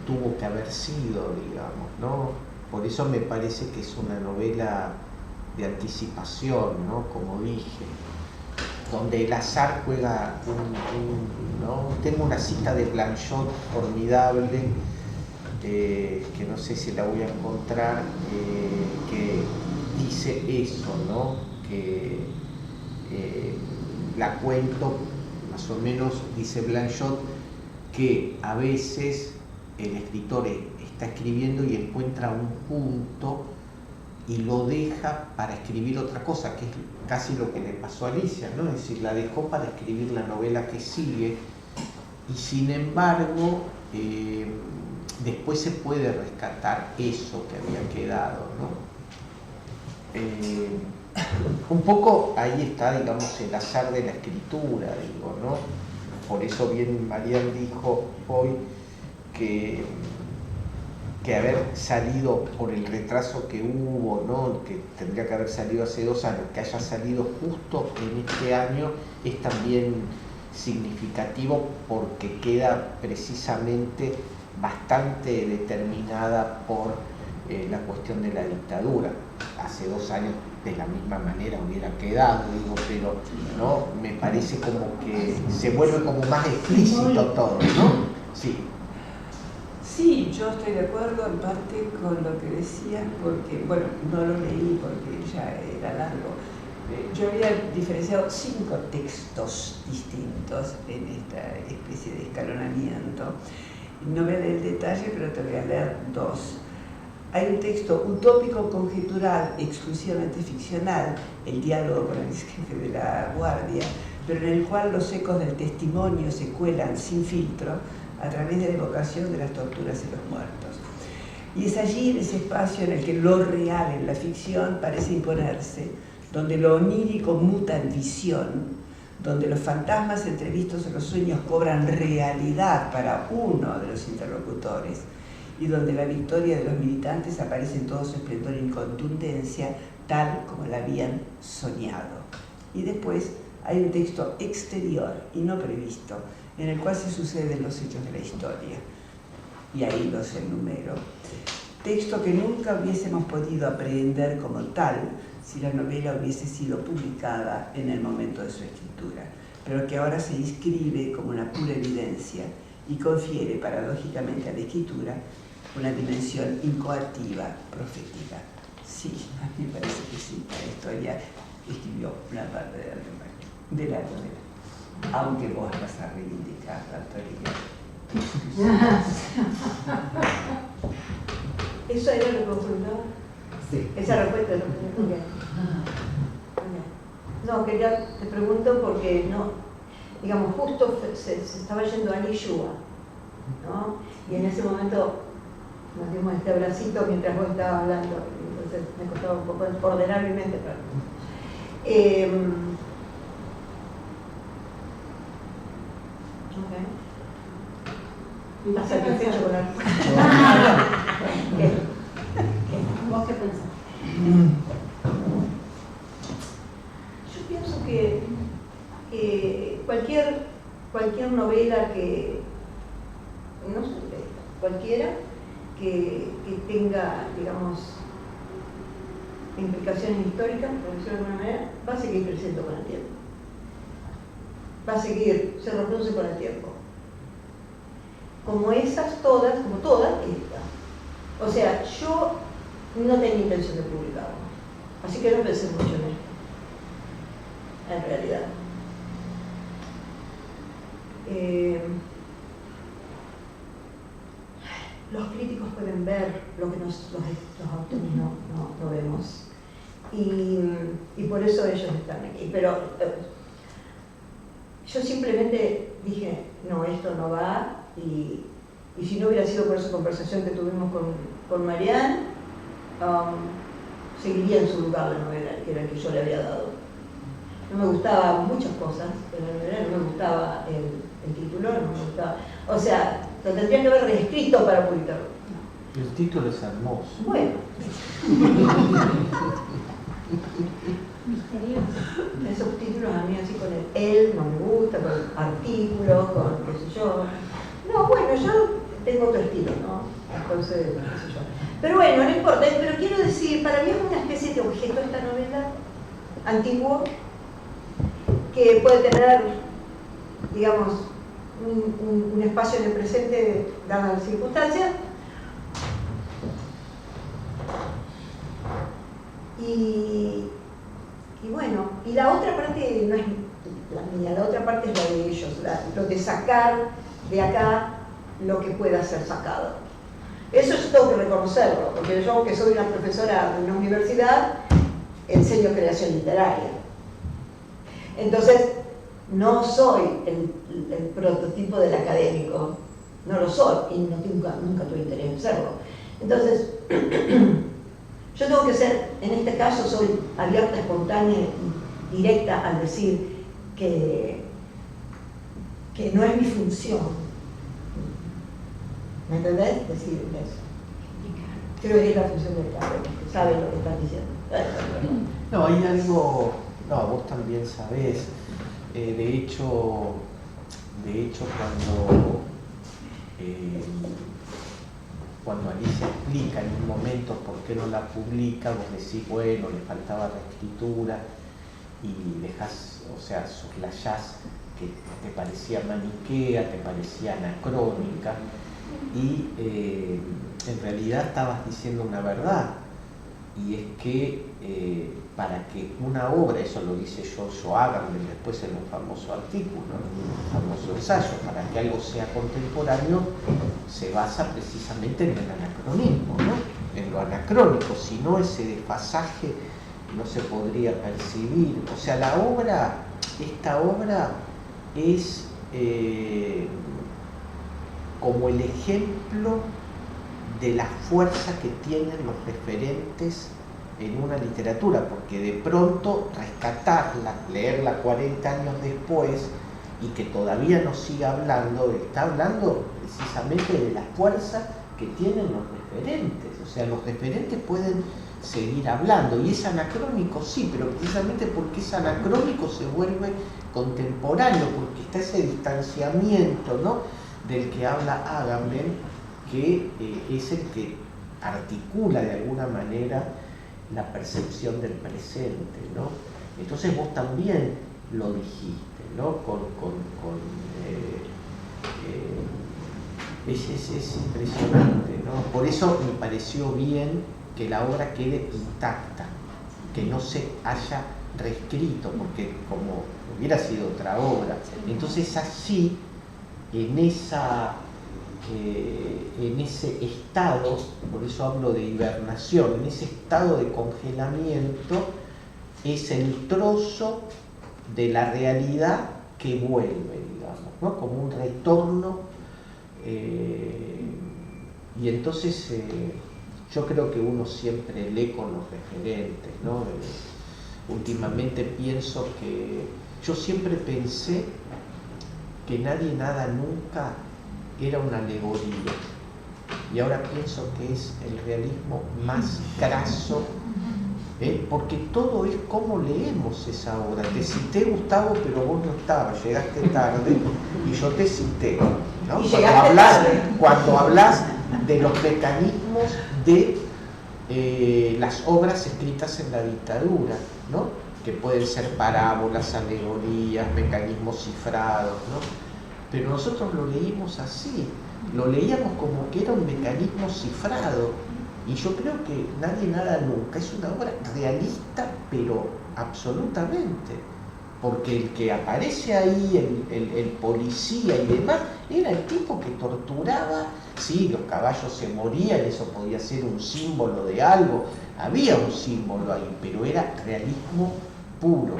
tuvo que haber sido, digamos, ¿no? Por eso me parece que es una novela de anticipación, ¿no? Como dije, donde el azar juega ¿no? Tengo una cita de Blanchot formidable, que no sé si la voy a encontrar, que dice eso, ¿no? Que la cuento, más o menos, dice Blanchot, que a veces el escritor está escribiendo y encuentra un punto y lo deja para escribir otra cosa, que es casi lo que le pasó a Alicia, ¿no? Es decir, la dejó para escribir la novela que sigue y sin embargo después se puede rescatar eso que había quedado, ¿no? Un poco ahí está, digamos, el azar de la escritura, digo, ¿no? Por eso bien Marian dijo hoy que haber salido por el retraso que hubo, ¿no? Que tendría que haber salido hace 2 años, que haya salido justo en este año, es también significativo porque queda precisamente bastante determinada por la cuestión de la dictadura. Hace 2 años de la misma manera hubiera quedado, digo, pero ¿no? Me parece como que se vuelve como más explícito todo, ¿no? Sí. Sí, yo estoy de acuerdo en parte con lo que decías, porque, bueno, no lo leí porque ya era largo. Yo había diferenciado 5 textos distintos en esta especie de escalonamiento. No voy a leer el detalle, pero te voy a leer 2. Hay un texto utópico conjetural, exclusivamente ficcional, el diálogo con el jefe de la guardia, pero en el cual los ecos del testimonio se cuelan sin filtro a través de la evocación de las torturas y los muertos. Y es allí, en ese espacio en el que lo real en la ficción parece imponerse, donde lo onírico muta en visión, donde los fantasmas entrevistos en los sueños cobran realidad para uno de los interlocutores, y donde la victoria de los militantes aparece en todo su esplendor y contundencia, tal como la habían soñado. Y después hay un texto exterior y no previsto, en el cual se suceden los hechos de la historia. Y ahí los enumero. Texto que nunca hubiésemos podido aprehender como tal si la novela hubiese sido publicada en el momento de su escritura, pero que ahora se inscribe como una pura evidencia y confiere paradójicamente a la escritura una dimensión incoativa, profética. Sí, a mí me parece que sí, la historia escribió una parte de la novela, aunque vos vas a reivindicar la autoría. ¿Eso era lo que consultaba? Sí. Esa respuesta es lo que me No, te pregunto porque no, digamos, justo se estaba yendo Ali Shua, ¿no? Y en ese momento nos dimos este abracito mientras vos estabas hablando, entonces me costaba un poco ordenar mi mente. ¿Estás satisfecho con la respuesta? ¿Vos qué pensás? Yo pienso que cualquier novela que, no sé, cualquiera que tenga, digamos, implicaciones históricas, por decirlo de alguna manera, va a seguir creciendo con el tiempo. Va a seguir, se reproduce con el tiempo. Como esas todas, como todas esta. O sea, yo no tenía intención de publicarlo, así que no pensé mucho en esto, en realidad. Los críticos pueden ver lo que los autores no vemos, y por eso ellos están aquí. Pero yo simplemente dije, no, esto no va, y si no hubiera sido por esa conversación que tuvimos con Marianne, seguiría en su lugar la novela, que era el que yo le había dado. No me gustaban muchas cosas de la novela, no me gustaba el título, no me gustaba, o sea, lo tendrían que haber reescrito para publicarlo. El título es hermoso. Bueno. Misterioso. Esos títulos a mí así con el él no me gusta, con artículos, con qué sé yo. No, bueno, yo tengo otro estilo, ¿no? Entonces, qué sé yo. Pero bueno, no importa, pero quiero decir, para mí es una especie de objeto esta novela, antiguo, que puede tener, digamos, un espacio en el presente dadas las circunstancias. Y bueno, y la otra parte no es la mía, la otra parte es la de ellos, lo de sacar de acá lo que pueda ser sacado. Eso yo tengo que reconocerlo, porque yo, que soy una profesora de una universidad, enseño creación literaria. Entonces, no soy el prototipo del académico, no lo soy, y nunca tuve interés en serlo. Entonces, yo tengo que ser, en este caso, soy abierta, espontánea y directa al decir que no es mi función. ¿Me entendés? Decir eso. Creo que es la función del académico, que sabe lo que están diciendo. No, hay algo, no, vos también sabés. De hecho cuando Alicia explica en un momento por qué no la publica, vos decís, bueno, le faltaba reescritura, y dejás, o sea, soslayás que te parecía maniquea, te parecía anacrónica, y en realidad estabas diciendo una verdad, y es que para que una obra, eso lo dice Giorgio Agamben después en un famoso artículo, en un famoso ensayo, para que algo sea contemporáneo, se basa precisamente en el anacronismo, ¿no? En lo anacrónico, si no ese desfasaje no se podría percibir. O sea, esta obra es como el ejemplo de la fuerza que tienen los referentes en una literatura, porque de pronto rescatarla, leerla 40 años después y que todavía nos siga hablando, está hablando precisamente de la fuerza que tienen los referentes. O sea, los referentes pueden seguir hablando, y es anacrónico, sí, pero precisamente porque es anacrónico se vuelve contemporáneo, porque está ese distanciamiento, ¿no?, del que habla Agamben, que es el que articula de alguna manera la percepción del presente, ¿no? Entonces vos también lo dijiste, ¿no? Es impresionante, ¿no? Por eso me pareció bien que la obra quede intacta, que no se haya reescrito, porque como hubiera sido otra obra. Entonces así, en ese estado, por eso hablo de hibernación, en ese estado de congelamiento, es el trozo de la realidad que vuelve, digamos, ¿no? Como un retorno, y entonces yo creo que uno siempre lee con los referentes, ¿no? Últimamente pienso que yo siempre pensé que Nadie Nada Nunca era una alegoría, y ahora pienso que es el realismo más craso porque todo es cómo leemos esa obra. Te cité, Gustavo, pero vos no estabas, llegaste tarde y yo te cité, ¿no? Y llegaste tarde. Cuando hablas de los mecanismos de las obras escritas en la dictadura, ¿no? Que pueden ser parábolas, alegorías, mecanismos cifrados, ¿no? Pero nosotros lo leímos así, lo leíamos como que era un mecanismo cifrado, y yo creo que Nadie nada nunca es una obra realista, pero absolutamente, porque el que aparece ahí, el policía y demás, era el tipo que torturaba. Sí, los caballos se morían, eso podía ser un símbolo de algo, había un símbolo ahí, pero era realismo puro.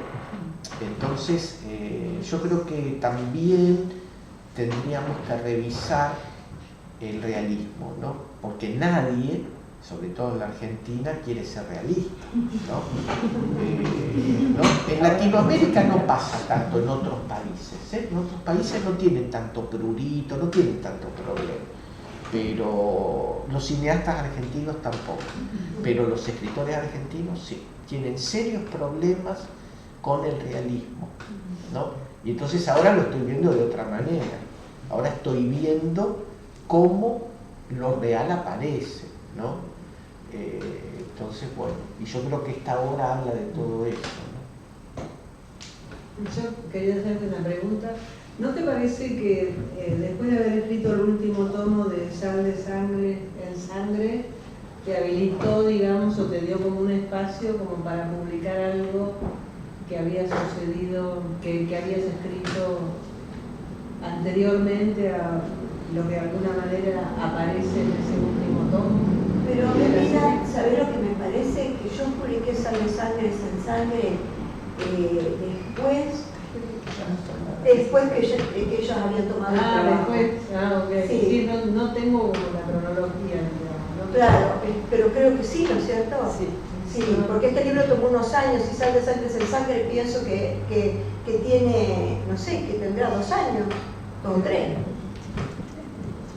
Entonces, yo creo que también tendríamos que revisar el realismo, ¿no? Porque nadie, sobre todo en la Argentina, quiere ser realista, ¿no? En Latinoamérica no pasa tanto, en otros países, ¿eh? En otros países no tienen tanto prurito, no tienen tanto problema, pero los cineastas argentinos tampoco, pero los escritores argentinos sí, tienen serios problemas con el realismo, ¿no? Y entonces ahora lo estoy viendo de otra manera, ahora estoy viendo cómo lo real aparece, ¿no? Entonces, bueno, y yo creo que esta obra habla de todo eso, ¿no? Yo quería hacerte una pregunta. ¿No te parece que después de haber escrito el último tomo de Sal de Sangre en Sangre, te habilitó, digamos, o te dio como un espacio como para publicar algo que había sucedido, que habías escrito anteriormente a lo que de alguna manera aparece en ese último tomo? Pero mira, ¿sabés lo que me parece? Que yo publiqué Sal de Sangre en Sangre después que ellos habían tomado el trabajo. Ok. Sí. Sí, no tengo la cronología, digamos, ¿no? Claro, pero creo que sí, ¿no es cierto? Sí. Sí, porque este libro tomó unos años y Sal de Sangre en Sangre pienso que tiene, no sé, que tendrá 2 años o 3.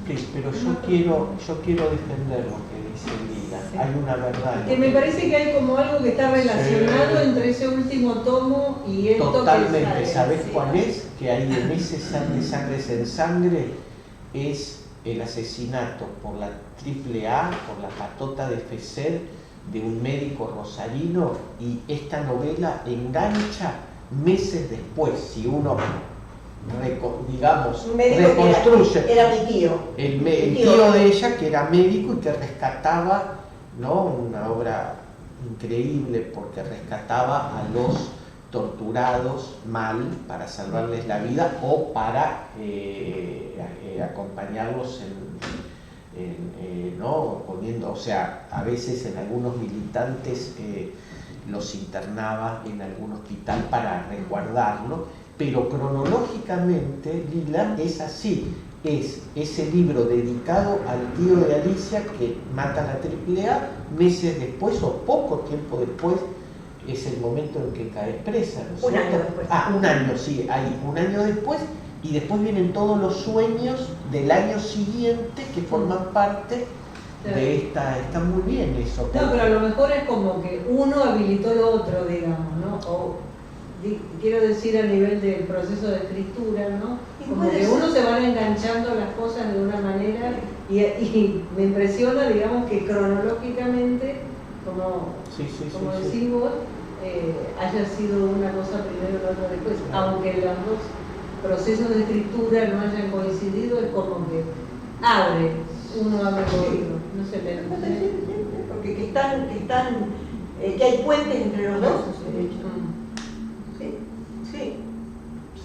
Sí, pero yo quiero defender lo que dice Lila. Sí. Hay una verdad. Que me parece que hay como algo que está relacionado Sí. entre ese último tomo y esto. Totalmente. que sale. ¿Sabes Sí. cuál es? Que ahí en ese Sal de Sangre en Sangre es el asesinato por la AAA, por la patota de Feser, de un médico rosarino, y esta novela engancha meses después, si uno digamos, Un médico reconstruye. que era mi tío. El tío de ella, que era médico y que rescataba, ¿no? Una obra increíble porque rescataba a los torturados mal para salvarles la vida o para acompañarlos ¿no? Poniendo, o sea, a veces en algunos militantes los internaba en algún hospital para resguardarlo, pero cronológicamente Lila es así, es ese libro dedicado al tío de Alicia que mata a la AAA, meses después o poco tiempo después es el momento en que cae presa, ¿no es cierto? Un año después. Un año, sí, hay un año después, y después vienen todos los sueños del año siguiente que forman parte de esta. Está muy bien eso. No, pero a lo mejor es como que uno habilitó lo otro, digamos, ¿no? O quiero decir a nivel del proceso de escritura, ¿no? Como que uno se van enganchando las cosas de una manera y me impresiona, digamos, que cronológicamente, como decís vos, haya sido una cosa primero y la otra después, aunque los dos procesos de escritura no hayan coincidido, es como que uno abre con otro, no sé, Porque que hay puentes entre los dos.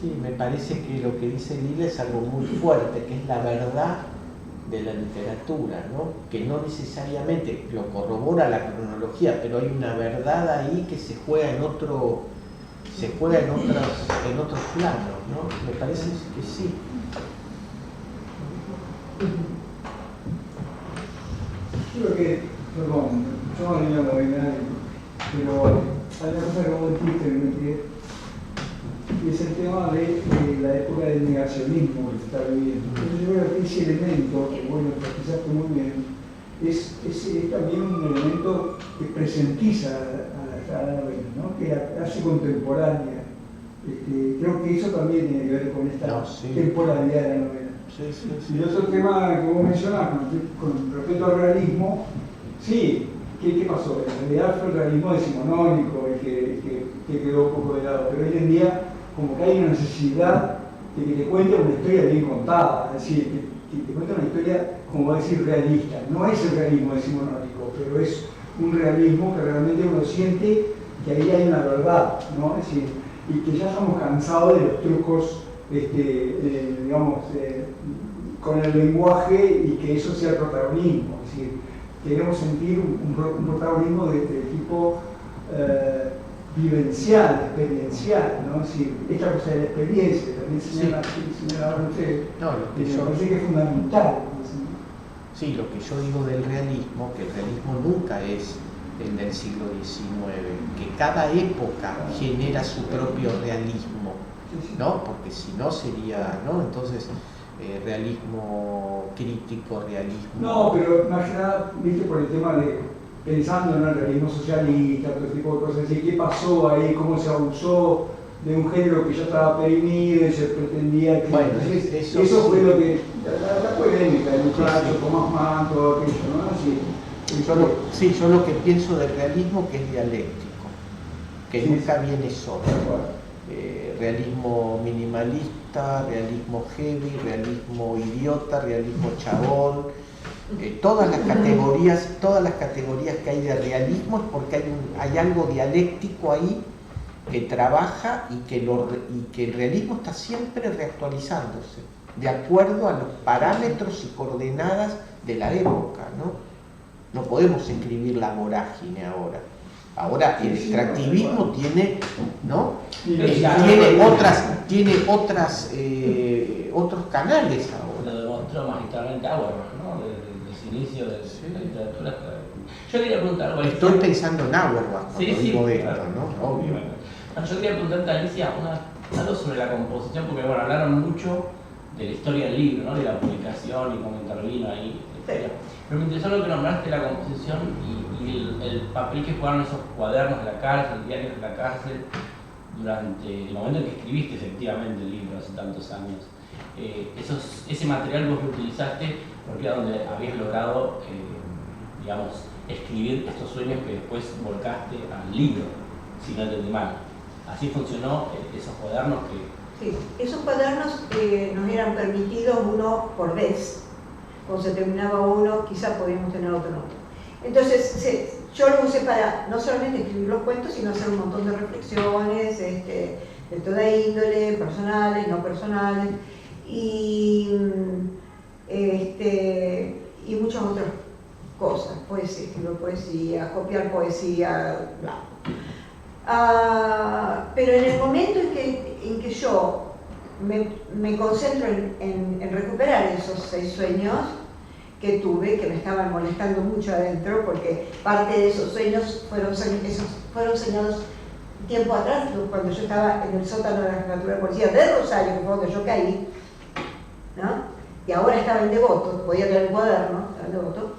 Sí, me parece que lo que dice Lila es algo muy fuerte, que es la verdad de la literatura, ¿no? Que no necesariamente lo corrobora la cronología, pero hay una verdad ahí que se juega en otros planos, ¿no? Me parece que sí. Creo que, perdón, yo no leí la novela, pero hay una cosa que vos dijiste que es el tema de la época del negacionismo que se está viviendo. Entonces yo creo que ese elemento, que bueno, precisaste muy bien, es también un elemento que presentiza a la a la novela, ¿no? Que hace contemporánea. Creo que eso también tiene que ver con esta temporalidad de la novela. Sí, sí, sí. Y otro tema que vos mencionás con respecto al realismo, sí, ¿qué pasó? En realidad fue el realismo decimonónico el que quedó un poco de lado, pero hoy en día como que hay una necesidad de que te cuente una historia bien contada, es decir, que te cuente una historia, como decir, realista. No es el realismo decimonónico, pero es un realismo que realmente uno siente que ahí hay una verdad, ¿no? Es decir, y que ya estamos cansados de los trucos, digamos, con el lenguaje y que eso sea el protagonismo. Es decir, queremos sentir un protagonismo de tipo vivencial, experiencial, ¿no? Es decir, esta cosa de la experiencia, también señalaban ustedes, me parece que es fundamental. Sí, lo que yo digo del realismo, que el realismo nunca es el del siglo XIX, que cada época genera su propio realismo, ¿no? Porque si no sería, ¿no? Entonces, realismo crítico, realismo... No, pero más que nada, viste, por el tema de, pensando en el realismo socialista, otro tipo de cosas, ¿qué pasó ahí? ¿Cómo se abusó de un género que ya estaba perimido y se pretendía que... Bueno, eso fue lo que... La polémica, el muchacho, Tomás Mann, todo aquello, ¿no? Así, yo lo que pienso del realismo que es dialéctico, que nunca viene solo. Realismo minimalista, realismo heavy, realismo idiota, realismo chabón, todas las categorías que hay de realismo es porque hay algo dialéctico ahí que trabaja y que el realismo está siempre reactualizándose de acuerdo a los parámetros y coordenadas de la época, ¿no? No podemos escribir la vorágine ahora. Ahora el extractivismo tiene, ¿no? Tiene otros canales ahora. Lo demostró magistralmente Auerbach, ¿no? Desde los inicios de la literatura. Yo quería preguntar algo. Estoy pensando en Auerbach cuando digo esto, claro, ¿no? Obvio. Yo quería preguntarte a Alicia algo sobre la composición, porque bueno, hablaron mucho de la historia del libro, ¿no? De la publicación y cómo intervino ahí la historia. Pero me interesó lo que nombraste, la composición y el papel que jugaron esos cuadernos de la cárcel, diarios de la cárcel, durante el momento en que escribiste efectivamente el libro hace tantos años. Ese material vos lo utilizaste porque era donde habías logrado, digamos, escribir estos sueños que después volcaste al libro, si no entendí mal. Así funcionó esos cuadernos que... Sí, esos cuadernos nos eran permitidos uno por vez. Cuando se terminaba uno, quizás podíamos tener otro nombre. Entonces, yo lo usé para no solamente escribir los cuentos, sino hacer un montón de reflexiones de toda índole, personales, no personales, y muchas otras cosas, poesía, copiar poesía, bla. Pero en el momento en que yo me concentro en recuperar esos 6 sueños que tuve, que me estaban molestando mucho adentro, porque parte de esos sueños fueron soñados tiempo atrás, cuando yo estaba en el sótano de la Jefatura de Policía de Rosario, que fue donde yo caí, ¿no? Y ahora estaba en Devoto, podía leer el cuaderno, estaba en Devoto.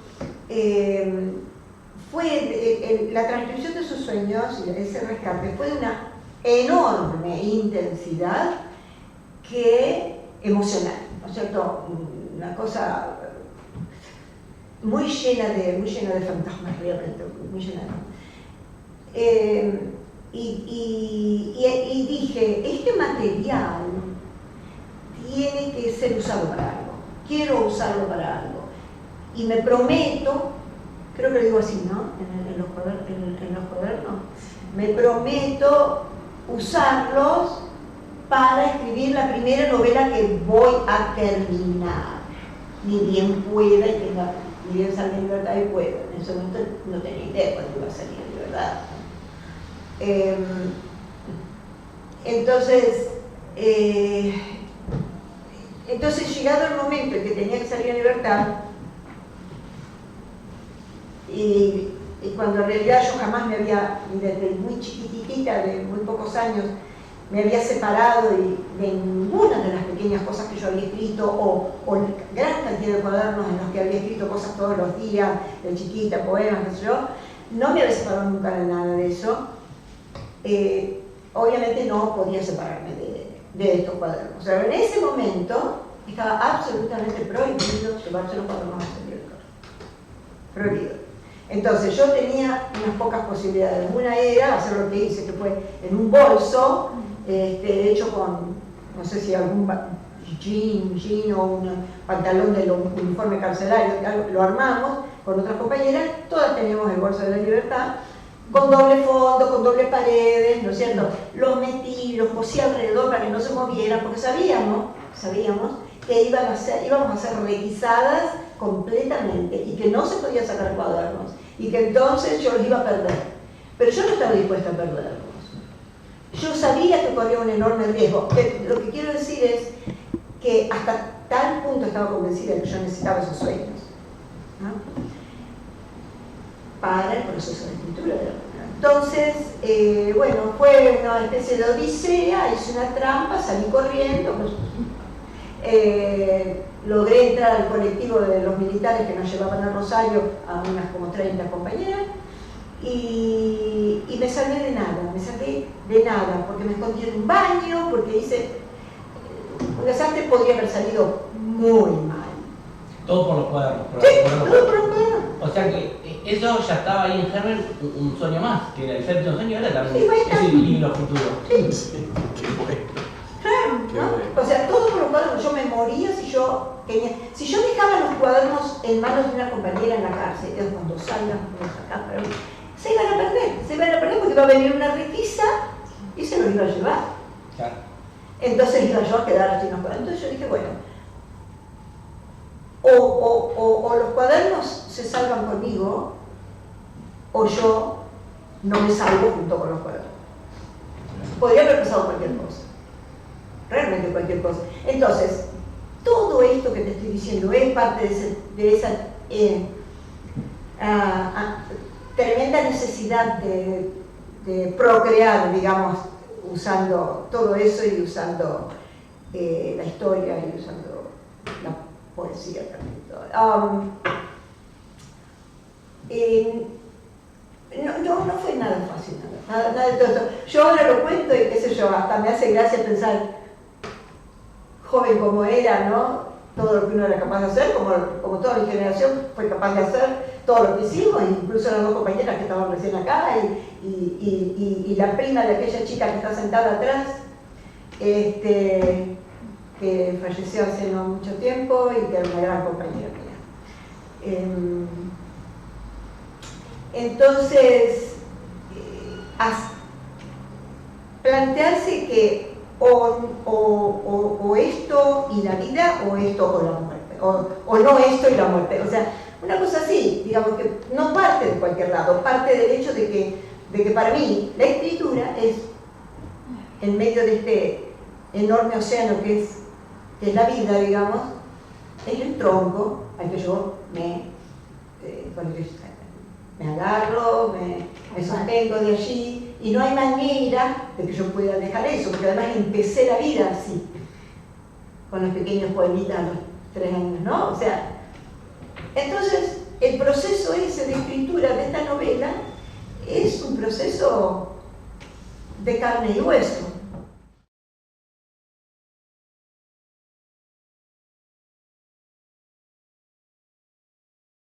La transcripción de sus sueños, ese rescate, fue de una enorme intensidad emocional, ¿no es cierto? Una cosa muy llena de fantasmas realmente, muy llena de... y dije, este material tiene que ser usado para algo, quiero usarlo para algo, y me prometo, creo que lo digo así, ¿no? En los cuadernos, me prometo usarlos para escribir la primera novela que voy a terminar, ni bien pueda y tenga, ni bien salga en libertad y pueda. En ese momento no tenía idea cuándo iba a salir en libertad. Entonces, llegado el momento en que tenía que salir en libertad, y cuando en realidad yo jamás me había, desde muy chiquitita, de muy pocos años, me había separado de ninguna de las pequeñas cosas que yo había escrito o gran cantidad de cuadernos en los que había escrito cosas todos los días, de chiquita, poemas, qué sé yo, no me había separado nunca de nada de eso. obviamente no podía separarme de estos cuadernos. O sea, en ese momento estaba absolutamente prohibido llevarse los cuadernos a salir del colegio. Prohibido. Entonces yo tenía unas pocas posibilidades. Una era hacer lo que hice, que fue en un bolso, hecho con, no sé si algún jean o un pantalón del uniforme carcelario, lo armamos con otras compañeras, todas teníamos el bolso de la libertad, con doble fondo, con doble paredes, ¿no es cierto? Los metí, los cosí alrededor para que no se movieran, porque sabíamos que íbamos a ser requisadas completamente y que no se podía sacar cuadernos y que entonces yo los iba a perder. Pero yo no estaba dispuesta a perderlos. Yo sabía que corría un enorme riesgo. Lo que quiero decir es que hasta tal punto estaba convencida de que yo necesitaba esos sueños, ¿no?, para el proceso de escritura. Entonces, bueno, fue una especie de odisea, hice una trampa, salí corriendo, logré entrar al colectivo de los militares que nos llevaban a Rosario, a unas como 30 compañeras, y me salvé de nada, porque me escondí en un baño, porque un desastre podría haber salido muy mal. Todo por los cuadernos. Todo por los cuadernos. O sea que eso ya estaba ahí en germen, un sueño más, que era el séptimo sueño, era también ese libro futuro. Sí. Qué bueno. Claro, ¿no? O sea, todo por los cuadernos. Yo me moría si yo dejaba los cuadernos en manos de una compañera en la cárcel, cuando salgan, se iban a perder porque iba a venir una requisa y se los iba a llevar. Claro. Entonces iba yo a quedar sin los cuadernos. Entonces yo dije, bueno, o los cuadernos se salvan conmigo, o yo no me salvo junto con los cuadernos. Podría haber pasado cualquier cosa, realmente cualquier cosa. Entonces, todo esto que te estoy diciendo es parte de esa tremenda necesidad de procrear, digamos, usando todo eso y usando la historia y usando la poesía también. No fue nada fácil, nada de todo esto. Yo ahora lo cuento y qué sé yo, hasta me hace gracia pensar, joven como era, ¿no?, todo lo que uno era capaz de hacer, como toda mi generación fue capaz de hacer todo lo que hicimos, incluso las dos compañeras que estaban recién acá y la prima de aquella chica que está sentada atrás, que falleció hace no mucho tiempo y que era una gran compañera mía. Entonces, plantearse que o esto y la vida, o esto o la muerte, o no esto y la muerte. O sea, una cosa así, digamos, que no parte de cualquier lado, parte del hecho de que para mí la escritura es, en medio de este enorme océano que es la vida, digamos, es el tronco al que yo me agarro, me sostengo de allí, y no hay manera de que yo pueda dejar eso, porque además empecé la vida así, con los pequeños poemitas a los 3 años, ¿no? O sea, entonces el proceso ese de escritura de esta novela es un proceso de carne y hueso,